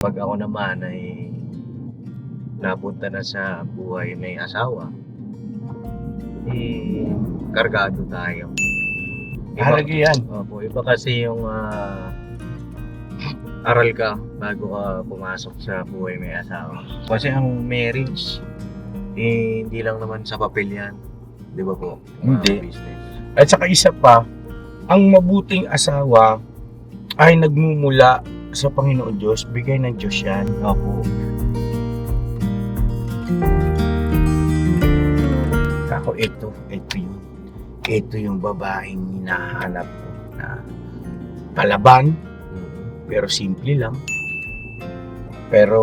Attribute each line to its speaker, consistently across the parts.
Speaker 1: 'Pag ako naman ay napunta na sa buhay may asawa, kargado tayo.
Speaker 2: Mahalaga yan.
Speaker 1: Opo, iba kasi yung aral ka bago ka pumasok sa buhay may asawa. Kasi ang marriage, hindi lang naman sa papel yan. Di ba po?
Speaker 2: Hindi.
Speaker 1: Business.
Speaker 2: At saka isa pa, ang mabuting asawa ay nagmumula sa Panginoon Diyos. Bigay ng Diyos yan.
Speaker 1: Opo.
Speaker 2: Ako, ito yun. Ito yung babaeng hinahanap ko na palaban, pero simple lang. Pero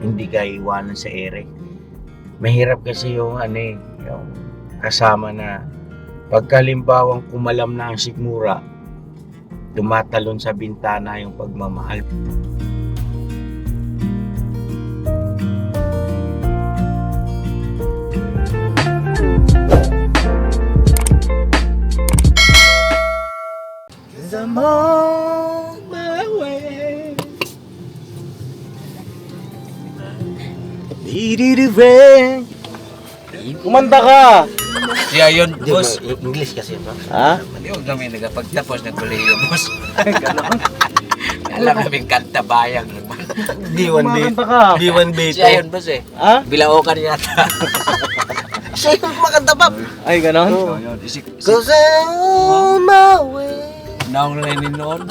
Speaker 2: hindi ka iwanan sa ere. Mahirap kasi yung yung kasama na pagkalimbawang kumalam na ang sikmura, tumatalon sa bintana yung pagmamahal. I'm on my way. Kumanta ka!
Speaker 3: Siya yun, boss.
Speaker 1: English kasi ba?
Speaker 2: Ha?
Speaker 3: Huwag namin nagpagtapos ng kolehiyo, boss. Ganon. Alam namin kanta bayang naman.
Speaker 2: Kumanta ka!
Speaker 1: B1 B2.
Speaker 3: Siya yun, boss eh.
Speaker 2: Ha?
Speaker 3: Bilaokan yata.
Speaker 1: Siya yung kumakanta pa.
Speaker 2: Ay, ganon?
Speaker 3: Oh, yun.
Speaker 1: Cause I'm on my way.
Speaker 3: Naong na noon.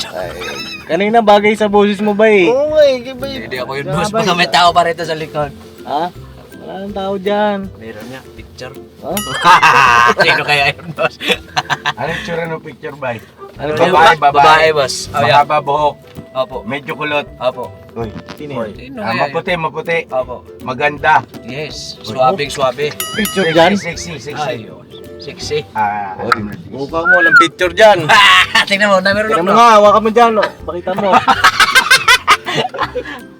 Speaker 2: Kanina bagay sa boses mo ba eh?
Speaker 1: Oo nga eh, iba yun.
Speaker 3: Hindi ako yun, boss. Baka may tao pa rito sa likod.
Speaker 2: Ha? Wala nang tao dyan.
Speaker 3: Meron niya, picture.
Speaker 2: Ha?
Speaker 3: Sino kaya yun, boss?
Speaker 2: Anong tsura ng picture ba? Ano
Speaker 3: Babae, boss. Oh, yeah.
Speaker 2: Mahaba buhok,
Speaker 3: Opo.
Speaker 2: medyo kulot.
Speaker 3: Opo.
Speaker 2: Uy,
Speaker 3: Sino kaya yun?
Speaker 2: maputi.
Speaker 3: Opo.
Speaker 2: Maganda.
Speaker 3: Yes. Suabing-suabe.
Speaker 2: Picture
Speaker 3: Sexy. Sexy.
Speaker 2: Mukha mo, walang picture dyan.
Speaker 3: Tingnan mo, na meron
Speaker 2: Tingnan
Speaker 3: lang.
Speaker 2: mo nga, hawakan mo dyan. Oh. Pakita mo.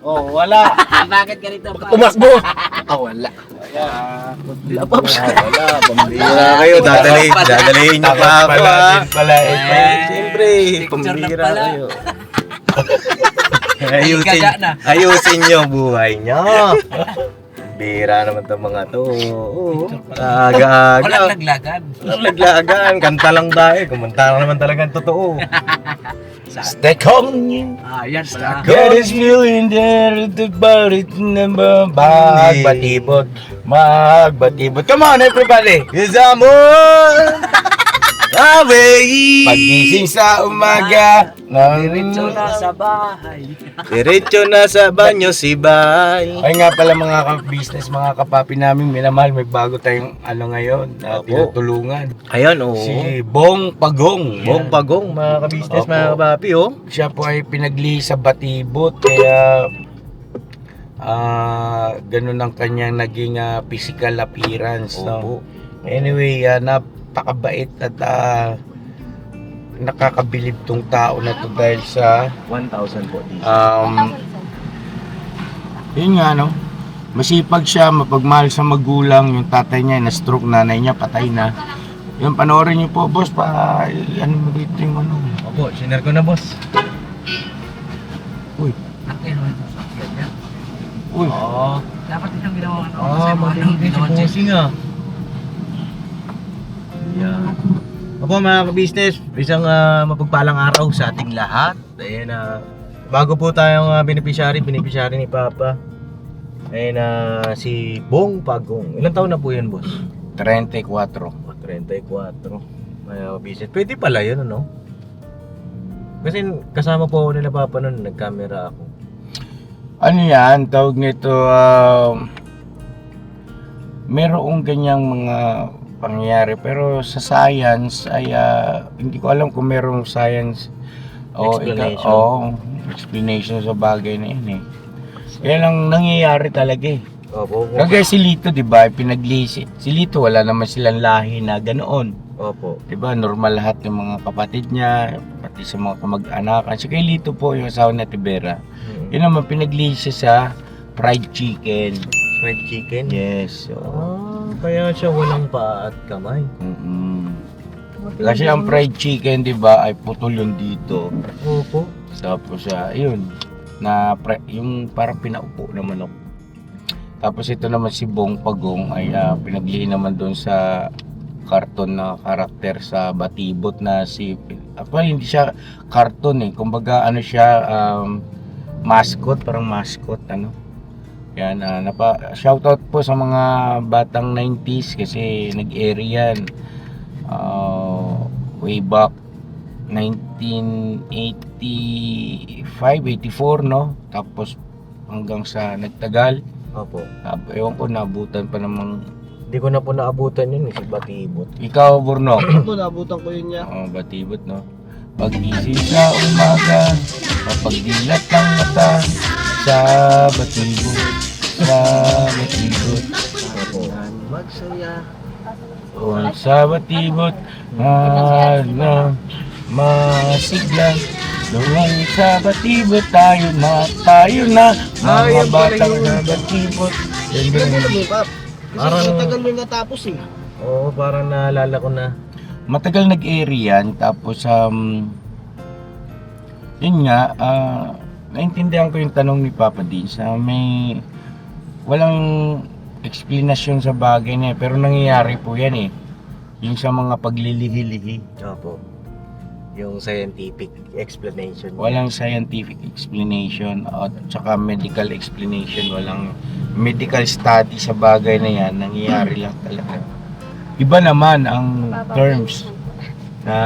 Speaker 2: Oh, wala.
Speaker 3: Bakit ganito pa?
Speaker 2: Tumakbo.
Speaker 3: Wala.
Speaker 2: Wala, pambira kayo. Dadalihin niyo pa ako, ha? Siyempre,
Speaker 3: Picture na
Speaker 2: pambira
Speaker 3: pala.
Speaker 2: kayo.
Speaker 3: Gaga na.
Speaker 2: Ayusin niyo buhay niyo. Bira naman itong mga to. Aga-aga.
Speaker 3: Walang naglagan.
Speaker 2: Walang naglagan. Kanta lang tayo. Kumanta naman talagang totoo. Stay calm.
Speaker 3: Yan pala.
Speaker 2: God is feeling there to body number. Magbatibot. Come on everybody. Yes, amor. Away. Pagising sa umaga.
Speaker 3: Diretso na sa bahay.
Speaker 2: Diretso na sa banyo si Bay. Ay nga pala mga ka-business, mga kapapi namin, minamahal, may bago tayong ngayon na tinutulungan.
Speaker 1: Ayan, oo.
Speaker 2: Si Bong Pagong.
Speaker 1: Bong Pagong, mga ka-business,
Speaker 2: Opo.
Speaker 1: mga kapapi, oh.
Speaker 2: Siya po ay pinagli sa Batibot, kaya ganun ang kanyang naging physical appearance. No? Anyway, napakabait at nakakabilib tong tao na to dahil sa
Speaker 1: 1,000 po dito.
Speaker 2: yun nga no, masipag siya, mapagmahal sa magulang. Yung tatay niya na-stroke, nanay niya patay na. Yung panoorin niyo po boss, ano mo dito yung ano.
Speaker 1: Opo, sinare ko na, boss.
Speaker 2: Uy, uy.
Speaker 1: Oo.
Speaker 3: Dapat itong ginawa ko.
Speaker 1: Magaling si bossing, ah. Yeah. Opo, mga ka-business, isang mapagpalang araw sa ating lahat. Ayan, bago po tayong beneficiary ni Papa. Ayan, si Bong Pagong. Ilang taon na po yun, boss?
Speaker 2: 34.
Speaker 1: 34. Mga ka-business. Pwede pala yun, ano? Kasi kasama po ako nila Papa noon, nag-camera ako.
Speaker 2: Ano yan, tawag nito, merong ganyang mga pangyayari, pero sa science ay hindi ko alam kung merong science
Speaker 1: Explanation.
Speaker 2: Explanation sa bagay na yun eh. Yan ang nangyayari talaga eh.
Speaker 1: Opo.
Speaker 2: Kagaya si Lito, di ba, pinaglisit. Si Lito, wala naman silang lahi na ganoon.
Speaker 1: Opo.
Speaker 2: Di ba, normal lahat ng mga kapatid niya, pati sa mga kamag-anakan. Si kay Lito po, yung asawa na Tibera. Yun naman, pinaglisit sa fried chicken.
Speaker 1: Fried chicken?
Speaker 2: Yes. So,
Speaker 1: Kaya siya walang paa at kamay.
Speaker 2: kasi ang fried chicken, di ba, ay putol yun dito.
Speaker 1: Opo.
Speaker 2: Tapos, yun. na yung parang pinaupo na manok. Tapos ito naman si Bong Pagong ay pinaglihin naman doon sa karton na karakter sa Batibot na si hindi siya karton kumbaga ano siya mascot, parang mascot ano. Yan shoutout po sa mga batang 90s kasi nag-air yan way back 1985, 84 no. Tapos hanggang sa nagtagal.
Speaker 1: Opo.
Speaker 2: Ewan ko naabutan pa namang.
Speaker 1: Hindi ko na po naabutan yun si Batibot.
Speaker 2: Ikaw, Burnok?
Speaker 4: Ito, naabutan ko yun niya.
Speaker 2: Oo, Batibot, no? Pag-isip sa umaga, mapagdilat ng mata, sa Batibot, sa Batibot.
Speaker 1: Magsaya.
Speaker 2: Sa Batibot, masigla. Doon sa Batibot, tayo na, mga batang na Batibot.
Speaker 4: Siguro mo naman, Pap. Kasi
Speaker 1: Parang-
Speaker 4: matagal mo yung natapos eh.
Speaker 1: Oo, parang naalala ko na.
Speaker 2: Matagal nag-area yan, tapos yun nga, naintindihan ko yung tanong ni Papa din sa may walang explanation sa bagay na pero nangyayari po yan yung sa mga paglilihi-lihi.
Speaker 1: Opo. Yung scientific explanation.
Speaker 2: Walang scientific explanation at saka medical explanation, walang medical study sa bagay na yan, nangyayari lang talaga. Iba naman ang terms na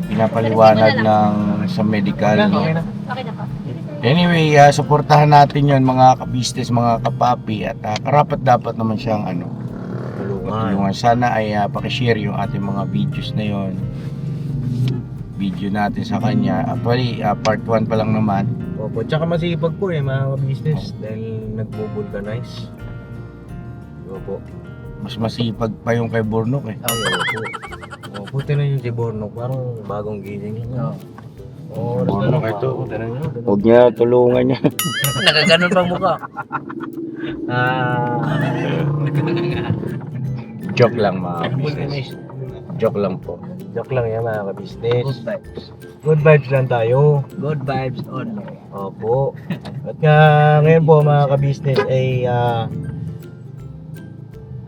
Speaker 2: pinapaliwanag ng sa medical.
Speaker 5: Okay na pa.
Speaker 2: Anyway, suportahan natin yon mga ka-business, mga kapapi at karapat dapat naman siyang tulungan. Sana ay pakishare yung ating mga videos na yon. Video natin sa kanya. Actually, part 1 pa lang naman.
Speaker 1: Opo, tsaka masipag po mga business dahil nagbo-vulcanize. Opo.
Speaker 2: Mas masipag pa yung kay Burnok
Speaker 1: Ay, opo. Opo, tinan yung si Bornok, parang bagong gising lang. Oo,
Speaker 2: Bornok ito.
Speaker 1: Tinan nyo.
Speaker 2: Huwag niya tulungan niya.
Speaker 3: Nakaganon pa mukha.
Speaker 2: Joke lang mga business. Joke lang po.
Speaker 1: Joke lang yan mga ka-business.
Speaker 3: Good vibes.
Speaker 1: Good vibes lang tayo.
Speaker 3: Good vibes only.
Speaker 1: Opo. At nga ngayon po mga ka-business ay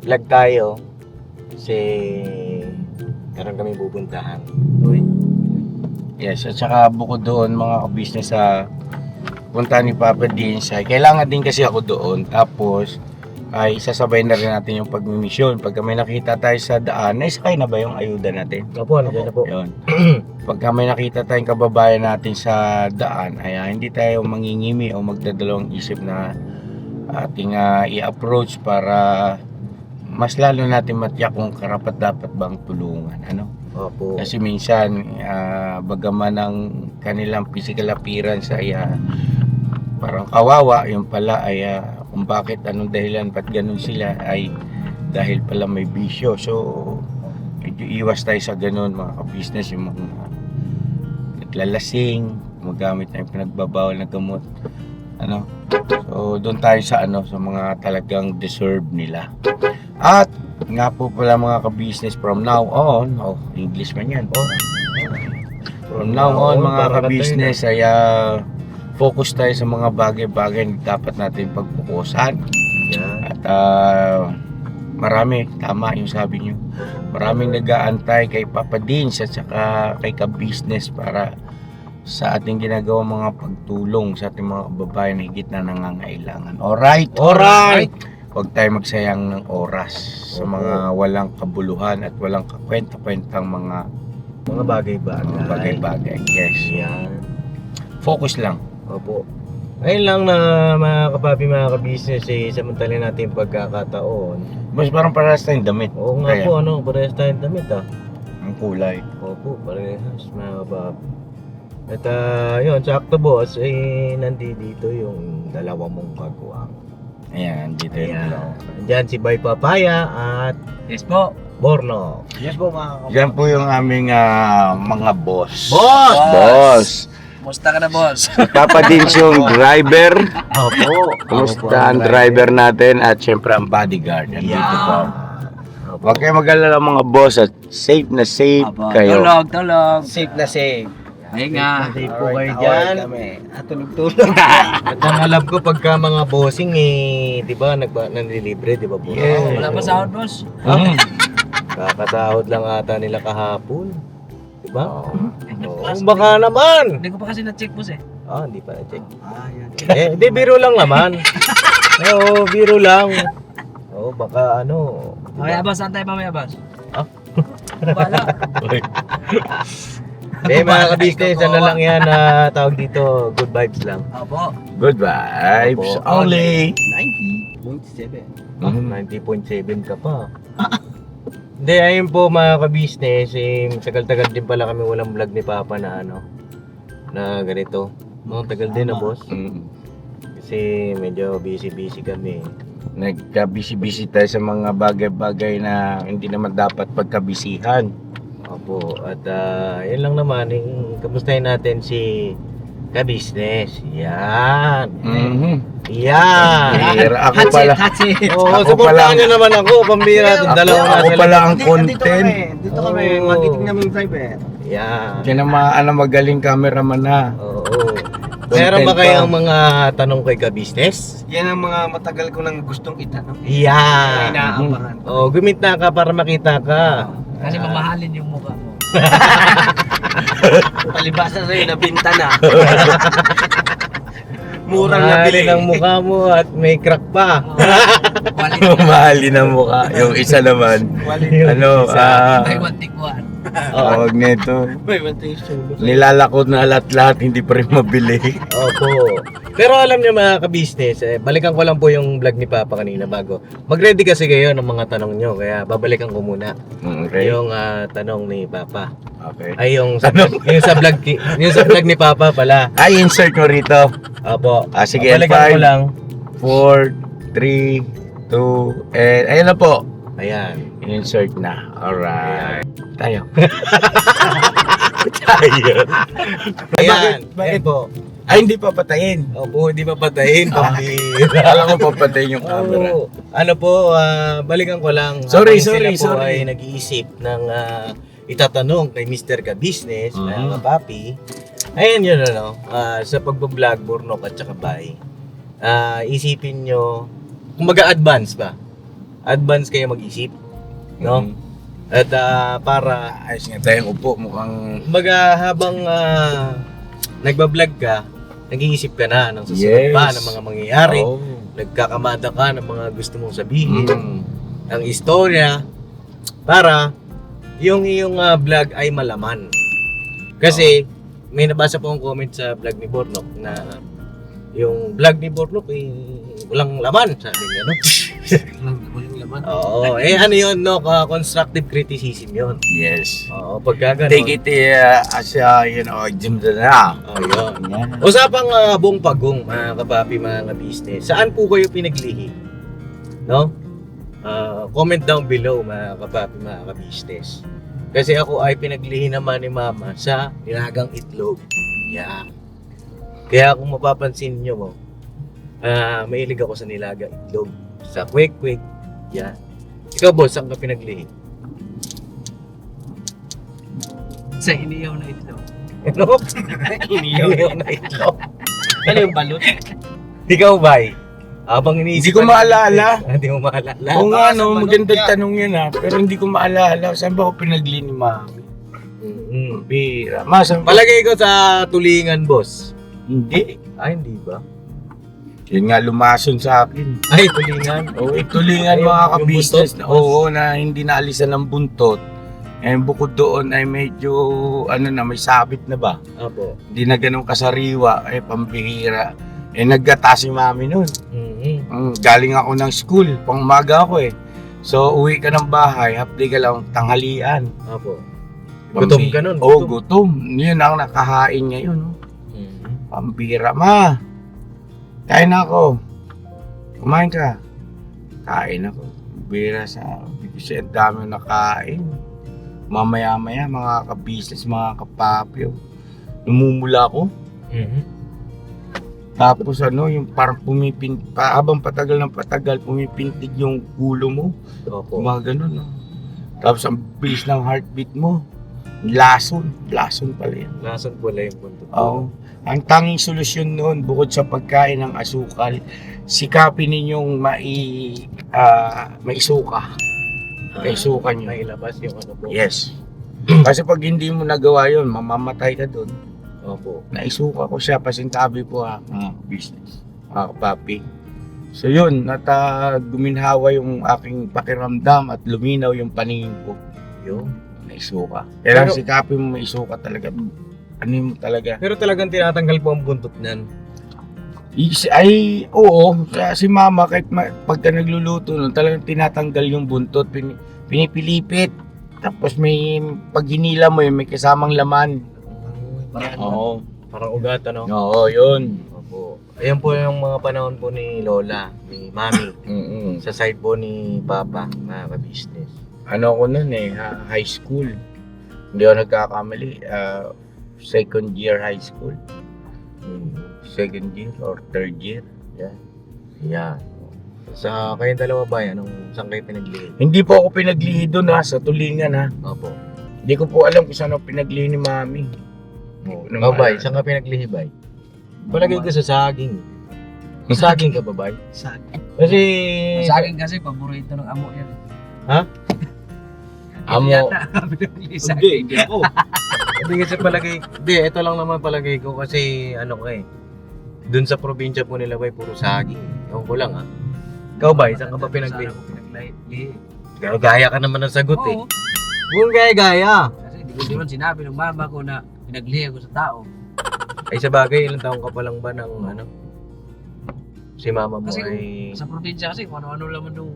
Speaker 1: vlog tayo kasi meron kami pupuntahan. Uy.
Speaker 2: Yes, at saka bukod doon mga ka-business punta ni Papa din kailangan din kasi ako doon. Tapos ay isasabay na rin natin yung pagmimisyon. Pagka may nakita tayo sa daan, naisakay na ba yung ayuda natin?
Speaker 1: Opo, nandiyan na po.
Speaker 2: Yun. Pagka may nakita tayong kababayan natin sa daan, ay hindi tayo mangingimi o magdadalawang isip na ating i-approach para mas lalo natin matiyak kung karapat dapat bang tulungan.
Speaker 1: Opo.
Speaker 2: Kasi minsan, bagaman ang kanilang physical appearance ay parang kawawa, yung pala ay kung bakit, anong dahilan, ba't ganun sila, ay dahil pala may bisyo. So, medyo iwas tayo sa ganun mga ka-business, yung mga naglalasing, gumagamit na yung pinagbabawal na gamot. So, doon tayo sa sa mga talagang deserve nila. At nga po pala mga ka-business, from now on, English man yan. From now on mga ka-business ay focus tayo sa mga bagay-bagay na dapat natin pagpukusan.
Speaker 1: Yan.
Speaker 2: At marami, tama yung sabi nyo, maraming nag-aantay kay Papa Dins at saka kay ka-business para sa ating ginagawa mga pagtulong sa ating mga kababayan na higit na nangangailangan. Alright?
Speaker 1: Alright!
Speaker 2: Huwag tayo magsayang ng oras sa mga walang kabuluhan at walang kakwenta-kwentang mga bagay-bagay. Yes.
Speaker 1: Yan.
Speaker 2: Focus lang.
Speaker 1: Opo. Ayun lang na mga kapapi, mga ka-business samantalin natin yung pagkakataon.
Speaker 2: Mas parang parehas tayong damit.
Speaker 1: Oo nga
Speaker 2: Kaya,
Speaker 1: po, parehas tayong damit
Speaker 2: ang kulay.
Speaker 1: Opo, parehas mga kapapi. At yun, sakto boss, nandito yung dalawa mong kagwang.
Speaker 2: Ayan, dito yung
Speaker 1: Ayan.
Speaker 2: dalawa.
Speaker 1: Diyan si Bay Papaya at
Speaker 3: Yes po.
Speaker 1: Borno.
Speaker 4: Yes po mga
Speaker 2: Yan po yung aming mga boss.
Speaker 1: Boss!
Speaker 2: Boss!
Speaker 3: Musta ka na, boss?
Speaker 2: Papa Dins yung driver.
Speaker 1: Opo.
Speaker 2: Kumusta ang driver natin at syempre ang bodyguard. Nandito po. Huwag kayo mag-alala mga boss at safe na safe
Speaker 3: Aba,
Speaker 2: kayo.
Speaker 3: Tulog.
Speaker 4: safe na safe.
Speaker 3: Ay nga.
Speaker 1: Safe po kayo dyan.
Speaker 4: At tulog-tulog.
Speaker 1: At ang alam ko pagka mga bossing di ba, nanlilibre, di ba po?
Speaker 2: Yeah.
Speaker 3: Wala pa sahod, boss.
Speaker 1: Kakasahod lang ata nila kahapon. Di ba? Oo, baka naman.
Speaker 3: Hindi ko pa kasi na-check, boss eh.
Speaker 1: Hindi pa na-check. Di, biro lang naman. Oo, biro lang. Oo, baka
Speaker 3: Okay, boss, saan tayo mamaya, boss?
Speaker 1: Ah?
Speaker 3: Bala.
Speaker 1: Mga ka-business, lang yan tawag dito, good vibes lang.
Speaker 3: Opo.
Speaker 2: Good vibes
Speaker 1: Opo.
Speaker 2: only.
Speaker 4: 90.7.
Speaker 1: 90.7 ka pa. Hindi, ayun po mga ka-business, tagal-tagal din pala kami walang vlog ni Papa na na ganito. Tagal din na boss. Kasi medyo busy kami.
Speaker 2: Nagka-busy-busy tayo sa mga bagay-bagay na hindi naman dapat pagkabisihan.
Speaker 1: Opo, at yun lang naman, kamustahin natin si ka-business. Yan. Yan.
Speaker 2: Bihira. Ako pala.
Speaker 1: Oo,
Speaker 2: Ako
Speaker 1: supportahan
Speaker 2: pala-
Speaker 1: nyo naman ako, pambira. Dalawang
Speaker 2: Ako
Speaker 1: nasa
Speaker 2: pala
Speaker 1: likod.
Speaker 2: ang content.
Speaker 4: Dito kami,
Speaker 1: Oo.
Speaker 4: magiting namin driver.
Speaker 1: Yan.
Speaker 2: Tinamaan na magaling cameraman na.
Speaker 1: Oo. Meron ba
Speaker 2: pa.
Speaker 1: kayong mga tanong kay ka-business?
Speaker 4: Yan ang mga matagal ko nang gustong itanong.
Speaker 1: Yan.
Speaker 4: Inaabangan.
Speaker 1: Oh, guminta ka para makita ka.
Speaker 3: Kasi mamahalin yung mukha mo.
Speaker 4: Palibasa sa'yo, nabinta na. Murang
Speaker 1: Mahali
Speaker 4: nabili.
Speaker 1: ng mukha mo at may crack pa.
Speaker 3: Walit.
Speaker 2: Mahalin ang mukha. Yung isa naman. Ano,
Speaker 3: Buy one, take one.
Speaker 2: tawag nito.
Speaker 4: May bantay yung sulo.
Speaker 2: Nilalakot na lahat-lahat, hindi pa rin mabili.
Speaker 1: Opo. Pero alam niyo mga ka-business, balikan ko lang po yung vlog ni Papa kanina bago. Mag-ready kasi kayo ng mga tanong nyo, kaya babalikan ko muna
Speaker 2: Okay.
Speaker 1: yung tanong ni Papa.
Speaker 2: Okay.
Speaker 1: Ay yung sa vlog ni Papa pala.
Speaker 2: Ay, insert mo rito.
Speaker 1: Opo.
Speaker 2: Sige,
Speaker 1: Babalikan ko
Speaker 2: 5,
Speaker 1: lang.
Speaker 2: 4, 3, 2, and ayun na po.
Speaker 1: Ayan.
Speaker 2: Insert na. Alright. Tayo.
Speaker 1: Ayan.
Speaker 2: Bakit?
Speaker 1: Ayan po.
Speaker 2: Ay, hindi pa patayin.
Speaker 1: Opo, hindi pa patayin. Pambira.
Speaker 2: Alam ko papatayin yung camera.
Speaker 1: Oo. Ano po, balikan ko lang.
Speaker 2: Sorry,
Speaker 1: Habang sila po
Speaker 2: sorry.
Speaker 1: ay nag-iisip ng itatanong kay Mr. Ka-Business, mga kapapi. Ayan yun, sa pagbablog, Burnok at saka Bay. Isipin nyo, kumbaga advance ba? Advance kayo mag-isip, no? At para,
Speaker 2: Ayos nga tayong upo. Mukhang...
Speaker 1: kumbaga habang nagbablog ka, nag-iisip ka na ng susunod
Speaker 2: Yes.
Speaker 1: pa ng mga mangyayari.
Speaker 2: Oh.
Speaker 1: Nagkakamada ka ng mga gusto mong sabihin, ng istorya, para yung iyong vlog ay malaman. Kasi may nabasa po akong comment sa vlog ni Bornok na yung vlog ni Bornok walang laman, sabi niya, no?
Speaker 4: Walang laman.
Speaker 1: Oo, ano yun, no? Constructive criticism yun.
Speaker 2: Yes.
Speaker 1: Oo, pagka ganun.
Speaker 2: Take it as gym na.
Speaker 1: Oh, yun.
Speaker 2: Yan.
Speaker 1: Usapang buong pagong, mga kapapi, mga business. Saan po kayo pinaglihi? No? Comment down below, mga kapapi, mga ka-business. Kasi ako ay pinaglihi naman ni Mama sa nilagang itlog. Yeah. Kaya kung mapapansin nyo mo, mahilig ako sa nilagang itlog. Sa quick. Yeah. Ikaw, boss, saan ka pinaglihi?
Speaker 3: Sa iniyaw na itlog.
Speaker 1: Ano? Iniyaw na itlog.
Speaker 4: Ano yung balot?
Speaker 1: Ikaw, Bay? Habang iniisip
Speaker 2: Hindi ko
Speaker 1: ka-
Speaker 2: maalala.
Speaker 1: Hindi mo maalala.
Speaker 2: Oo nga, no,
Speaker 4: Balot
Speaker 2: magandang
Speaker 4: yan.
Speaker 2: tanong yan ha. Pero hindi ko maalala. Saan ba ako pinagli ni Mami? Bira. Saan ba?
Speaker 1: Palagay ko sa tulingan, boss.
Speaker 2: Hindi.
Speaker 1: Ay, hindi ba?
Speaker 2: Yun nga, lumason sa akin.
Speaker 1: Ay, tulingan.
Speaker 2: Oo, itulingan
Speaker 1: Yung-
Speaker 2: mga
Speaker 1: yung
Speaker 2: ka-business.
Speaker 1: buntot.
Speaker 2: Oo, na hindi naalisan ng buntot. Eh, bukod doon ay medyo, may sabit na ba?
Speaker 1: Apo.
Speaker 2: Hindi na ganun kasariwa. Pambihira. Naggata si Mami nun. Galing ako ng school, pang umaga ako So, uwi ka ng bahay, half day ka lang, tanghalian.
Speaker 1: Apo. Gutom ka nun,
Speaker 2: Oo,
Speaker 1: gutom.
Speaker 2: gutom. Yun ang nakahain ngayon. No?
Speaker 1: Mhm.
Speaker 2: Pambira, ma. Kain ako. Kumain ka. Kain ako. Bira sa, kasi ang dami nakain. Mamaya-maya, mga ka-business, mga kapapyo. Numumula ako.
Speaker 1: Mhm.
Speaker 2: Tapos yung parang habang patagal ng patagal, pumipintig yung ulo mo.
Speaker 1: Opo.
Speaker 2: Mga ganun, no? Tapos ang bilis ng heartbeat mo. Lason pala yan.
Speaker 1: Nasaan pala yung buntot?
Speaker 2: Oo. Ang tanging solusyon noon bukod sa pagkain ng asukal, sikapin ninyong maisuka. Kaisukan nyo.
Speaker 1: Mailabas yung ano po.
Speaker 2: Yes. Kasi pag hindi mo nagawa yun, mamamatay ka doon.
Speaker 1: Opo.
Speaker 2: Naisuka ko siya, pasintabi po mga business, mga kapapi. So yun, guminhawa yung aking pakiramdam at luminaw yung paningin ko.
Speaker 1: Yun.
Speaker 2: Naisuka. Kailangan
Speaker 1: Pero-
Speaker 2: sikapin mo maisuka talaga. Ano mo talaga?
Speaker 1: Pero talagang tinatanggal po ang buntot niyan.
Speaker 2: Ay, oo. Kaya si mama, kahit pagka nagluluto nun, talagang tinatanggal yung buntot, pinipilipit. Tapos pag hinila mo yun, may kasamang laman. Oo.
Speaker 1: Parang ugat, ano?
Speaker 2: Oo, yun.
Speaker 1: Opo. Ayan po yung mga panahon po ni Lola, ni Mami.
Speaker 2: Mm-mm.
Speaker 1: Sa side po ni Papa, mga ka-business.
Speaker 2: Ano ko nun high school. Hindi ako nagkakamali. Second year high school. Second year or third year.
Speaker 1: Yan. Sa kayong dalawa ba yan? Saan kayo pinaglihi?
Speaker 2: Hindi po ako pinaglihi doon sa tulingan
Speaker 1: Opo.
Speaker 2: Hindi ko po alam kung saan ako pinaglihi ni mami.
Speaker 1: Oh, bay, saan ka pinaglihi, bay? Palagay ko sa saging. Saging ka ba, bay?
Speaker 4: Saging.
Speaker 1: Kasi...
Speaker 3: Sa akin kasi, paborito ng amo yan.
Speaker 2: Amo.
Speaker 4: Hindi ako.
Speaker 1: Hindi kasi palagay... Hindi, ito lang naman palagay ko kasi ano ko Doon sa probinsya po nila, bay, puro saging. Ewan ko lang, Ikaw, bay, saan ka ba pinaglihi? Gaya ka naman ng sagot,
Speaker 3: Oo.
Speaker 1: Kung gaya-gaya.
Speaker 3: Kasi di ko naman sinabi ng mama ko na pinaglihi ako sa tao.
Speaker 1: Ay, sa bagay, ilang taong ka pa lang ba ng si mama mo
Speaker 3: Kasi
Speaker 1: ay...
Speaker 3: Sa probinsya kasi, kung ano-ano lang nung...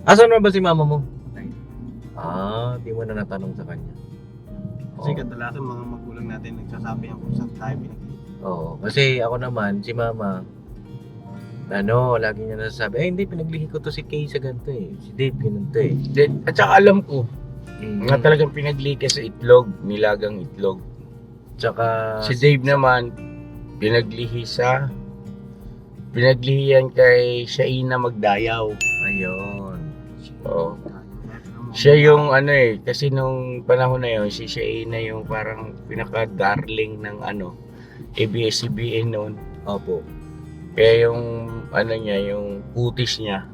Speaker 1: Asan na ba si mama mo? Di mo na natanong sa kanya.
Speaker 4: Kasi kadalasan mga magulang natin nagsasabi yan kung saan tayo pinaglihi.
Speaker 1: Oo, kasi ako naman, si mama, lagi niya nasasabi, hindi, pinaglihi ko to si Kay sa ganito si Dave, ganito
Speaker 2: At saka alam ko, nga talagang pinaglihi ka sa itlog, nilagang itlog.
Speaker 1: Tsaka,
Speaker 2: Si Dave naman, pinaglihiyan kay Shaina Magdayaw.
Speaker 1: ayun.
Speaker 2: Oo. Siya yung kasi nung panahon na yun, si Shaina yung parang pinaka-darling ng ABS-CBN noon.
Speaker 1: Opo.
Speaker 2: Kaya yung niya, yung putis niya.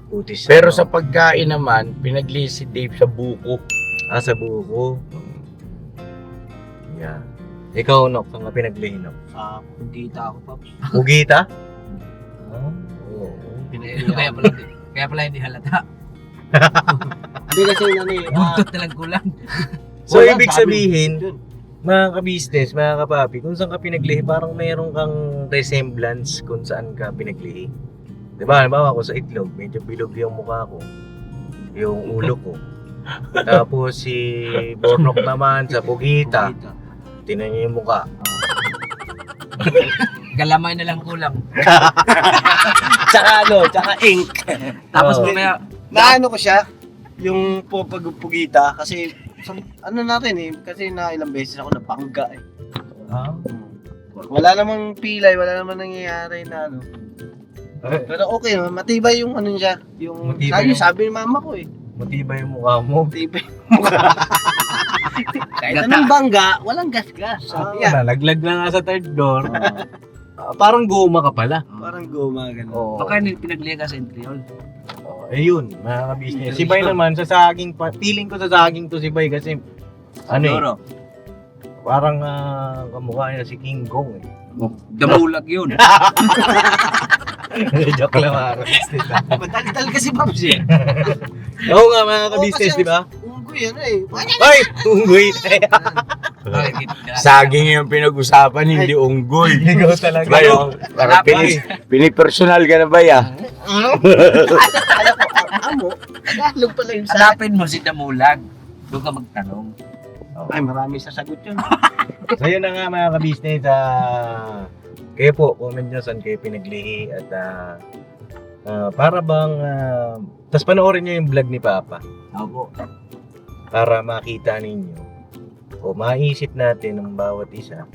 Speaker 1: Putis.
Speaker 2: Pero sa pagkain naman, pinaglihi si Dave sa buko.
Speaker 1: sa buko. Yan. Ikaw, Nok, saan ka pinaglihi, Nok?
Speaker 4: Sa pagkita ako, Paps.
Speaker 1: Ugita? Oo.
Speaker 3: Kaya pala hindi halata.
Speaker 4: Hindi kasi
Speaker 3: Buntot na lang kulang.
Speaker 1: So,
Speaker 4: Wala,
Speaker 1: ibig
Speaker 4: sabi
Speaker 1: sabihin,
Speaker 4: yun.
Speaker 1: mga ka-business, mga kapapi, kung saan ka pinaglihi, parang mayroon kang resemblance kung saan ka pinaglihi. Diba, halimbawa ako sa itlog, medyo bilog yung mukha ko, yung ulo ko. Tapos si Bornok naman sa Pugita, tinan niyo yung mukha.
Speaker 3: Galamay na lang kulang.
Speaker 4: Tsaka ink.
Speaker 3: Tapos
Speaker 1: Oo.
Speaker 3: mamaya,
Speaker 4: Naano ko siya, yung pagpugita, kasi natin kasi na ilang beses ako napangga Wala namang pilay, wala namang nangyayari na Pero okay naman, matibay yung niya. Yung
Speaker 1: Matibay
Speaker 4: sabi ni mama ko
Speaker 1: Matibay yung mukha mo.
Speaker 4: matibay yung mukha. Kahit anong bangga, walang gasgas.
Speaker 1: Nalaglag na nga sa third floor. Parang goma ka pala.
Speaker 4: Parang goma, gano'n.
Speaker 1: Oo.
Speaker 3: baka pinaglihi ka sa Entriol.
Speaker 1: Yun, mga ka-business. Si Bay naman, sa saging, feeling ko sa saging to si Bay kasi,
Speaker 3: Siguro.
Speaker 1: parang kamukha niya si King Kong
Speaker 3: Damulag yun.
Speaker 1: Joke lang, mga ka-business.
Speaker 4: Madal kasi Paps
Speaker 1: Oo nga, mga ka-business,
Speaker 4: kasi
Speaker 1: di ba?
Speaker 4: Unggoy yan
Speaker 1: Ay! Unggoy!
Speaker 2: Saging yung pinag-usapan, hindi unggoy.
Speaker 1: Ikaw talaga.
Speaker 2: Ba yun? Parang pinipersonal ka na ba
Speaker 4: Amo, Tagalog pala yung sa...
Speaker 3: Hanapin mo si Damulag. Doon ka magtanong.
Speaker 4: Ay, marami sasagot yun.
Speaker 1: So yun na nga mga ka-business, kayo po, comment nyo saan kayo pinaglihi at para bang, tas panoorin nyo yung vlog ni Papa
Speaker 3: Opo.
Speaker 1: para makita ninyo o maisip natin ng bawat isa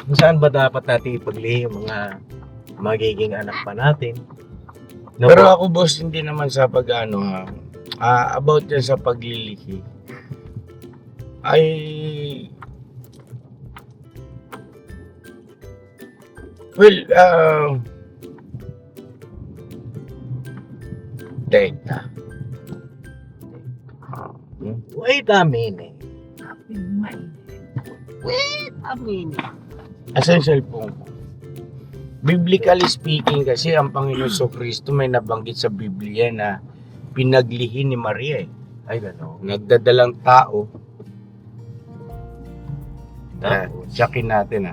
Speaker 1: kung saan ba dapat natin ipaglihi yung mga magiging anak pa natin. No,
Speaker 2: Pero
Speaker 1: po?
Speaker 2: ako boss, hindi naman sa about yan sa paglilihi. ay well, teka.
Speaker 1: Wait a minute.
Speaker 2: Asan yung cellphone ko? Biblically speaking kasi ang Panginoon Kristo may nabanggit sa Biblia na pinaglihi ni Maria eh.
Speaker 1: Ay, gano'n.
Speaker 2: Nagdadalang tao. Checkin natin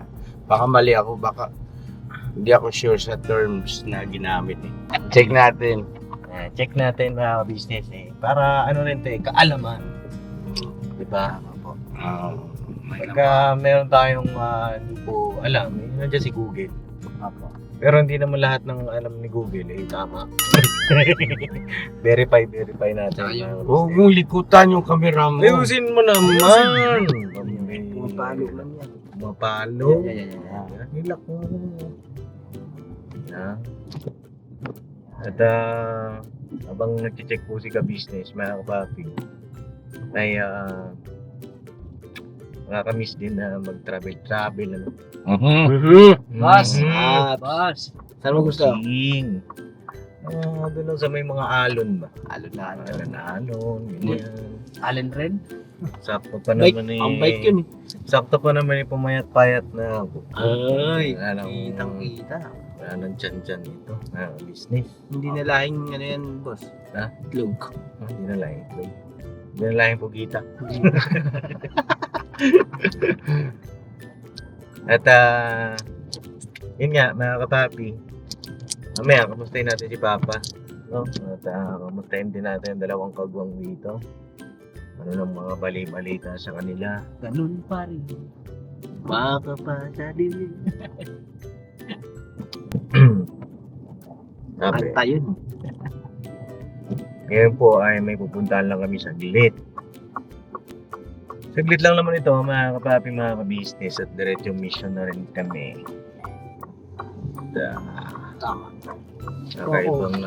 Speaker 2: Baka mali ako, baka hindi ako sure sa terms na ginamit eh. Check natin.
Speaker 1: Check natin mga business para ano rin ito kaalaman. Diba? Pagka meron tayong hindi po alam, nandiyan si Google. Pero hindi naman lahat ng alam ni Google tama. verify natin.
Speaker 2: Huwag mong likutan yung camera mo.
Speaker 1: Ayusin mo naman.
Speaker 4: Pumapalo lang yan.
Speaker 1: Pumapalo. Hilak mo. At habang nag-check po si ka-business, mga kapapi, ay nakakamiss din na mag-travel. Ano?
Speaker 3: Boss!
Speaker 1: Mhm.
Speaker 3: Boss!
Speaker 4: Saan mo gusto?
Speaker 1: King. Doon lang sa may mga alon ba?
Speaker 3: Alon na.
Speaker 1: Alon, ganyan.
Speaker 3: Allen red?
Speaker 1: Sakto pa
Speaker 4: Bike,
Speaker 1: naman
Speaker 4: ang bike yun eh.
Speaker 1: Sakto pa naman pumayat-payat na.
Speaker 4: Ay,
Speaker 1: Wala nang
Speaker 4: kitang-kita.
Speaker 1: wala nang tiyan ito. Business.
Speaker 4: Hindi na lahing ano yan, boss.
Speaker 1: Ha?
Speaker 4: Itlog.
Speaker 1: Hindi na lang itlog. Hindi na lang yung pugita. At yun nga mga kapapi, mamaya kamustahin natin si Papa, no? At kamustahin din natin ang dalawang kagwang dito. Ano ng mga bali-balita sa kanila.
Speaker 3: Ganun pa rin.
Speaker 4: Baka pa sa dilim.
Speaker 1: Sabi,
Speaker 4: Kanta yun.
Speaker 1: ngayon po ay may pupuntahan lang kami saglit. Saglit lang naman ito mga kapapi, mga ka-business, at diretso mission na rin kami.
Speaker 4: Tama.
Speaker 1: Kakaibang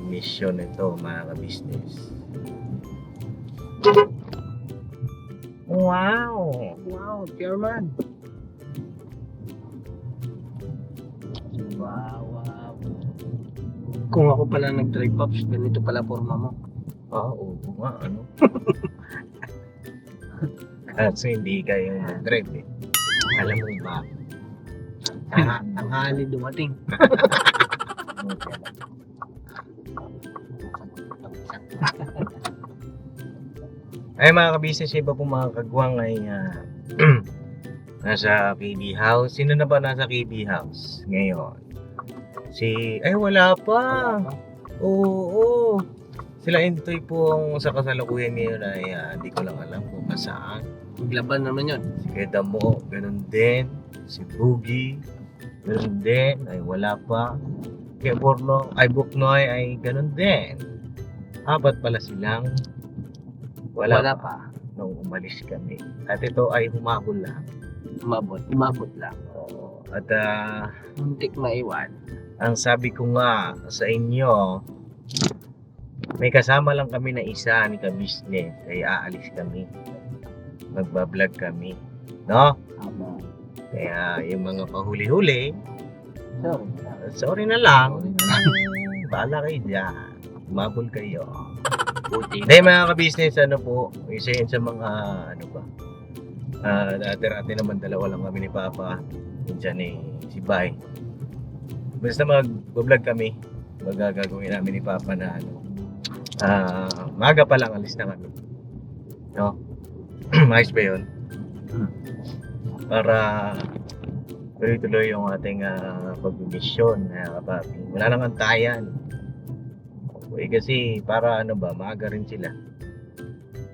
Speaker 1: mission ito mga ka-business. Wow!
Speaker 4: Wow, chairman. Wow. Kung ako pala nag-drive pops, ganito pala forma mo.
Speaker 1: Oo nga, ano? Kasi hindi kayo mag-drive eh. Alam mo ba?
Speaker 4: Tanghali dumating.
Speaker 1: Ay mga ka-business, iba po mga kagwang ay nasa KB House. Sino na ba nasa KB House ngayon? Ay wala pa. Oo. Sila Intoy po ang sa kasalukuyan ngayon ay hindi ko lang alam kung saan.
Speaker 4: Maglaban naman yun.
Speaker 1: Si Kedamo, ganun din. Si Boogie, ganun din. Ay wala pa. Kaya Buknoy ay ganun din. Apat pala silang wala pa nung umalis kami. At ito ay humabol lang.
Speaker 4: Umabot lang.
Speaker 1: Oo. At
Speaker 4: Muntik maiwan.
Speaker 1: ang sabi ko nga sa inyo, may kasama lang kami na isa ni ka-business. Ay aalis kami. Magbablog kami. No? Kaya yung mga pahuli-huli, sorry na lang. Bahala kayo dyan. Umabol kayo. Hindi mga ka-business, ano po, isa yun sa mga, ano ba, dati-rati naman dalawa lang kami ni Papa, yun dyan si Bay. Basta mag-vlog kami, magagagawin namin ni Papa na ano, maga pa lang alis na kami. No? Ayos ba yun? Para tuloy-tuloy yung ating pag-mission, kapapi. Wala nang antayan. Kasi para ano ba, maaga rin sila.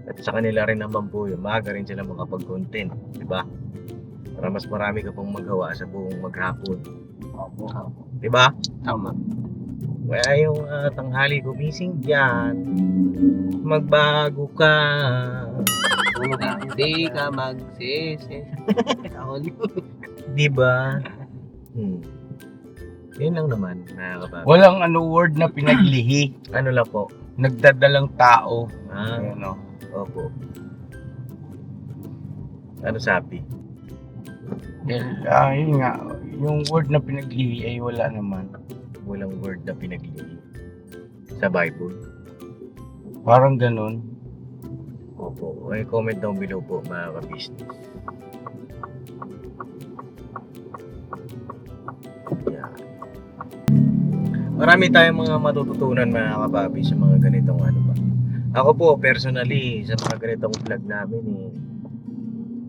Speaker 1: At sa kanila rin naman po yun, maaga rin sila makapag-content, di ba? Para mas marami ka pong magawa sa buong maghapon. Di ba?
Speaker 4: Tama.
Speaker 1: Kaya yung tanghali gumising dyan, magbago ka.
Speaker 4: Hindi ka magsisi.
Speaker 1: Di ba? Yun lang naman, mga kapapi.
Speaker 2: Walang word na pinaglihi.
Speaker 1: Ano lang po?
Speaker 2: Nagdadalang tao.
Speaker 1: Ah,
Speaker 2: Ano?
Speaker 1: opo. Ano sabi?
Speaker 2: Yun nga, yung word na pinaglihi ay wala naman.
Speaker 1: Walang word na pinaglihi sa Bible.
Speaker 2: Parang ganun.
Speaker 1: Opo. Ay, comment down below po mga ka-business. Yeah. Marami tayong mga matututunan mga kababi sa mga ganitong ano ba. Ako po personally sa mga ganitong vlog namin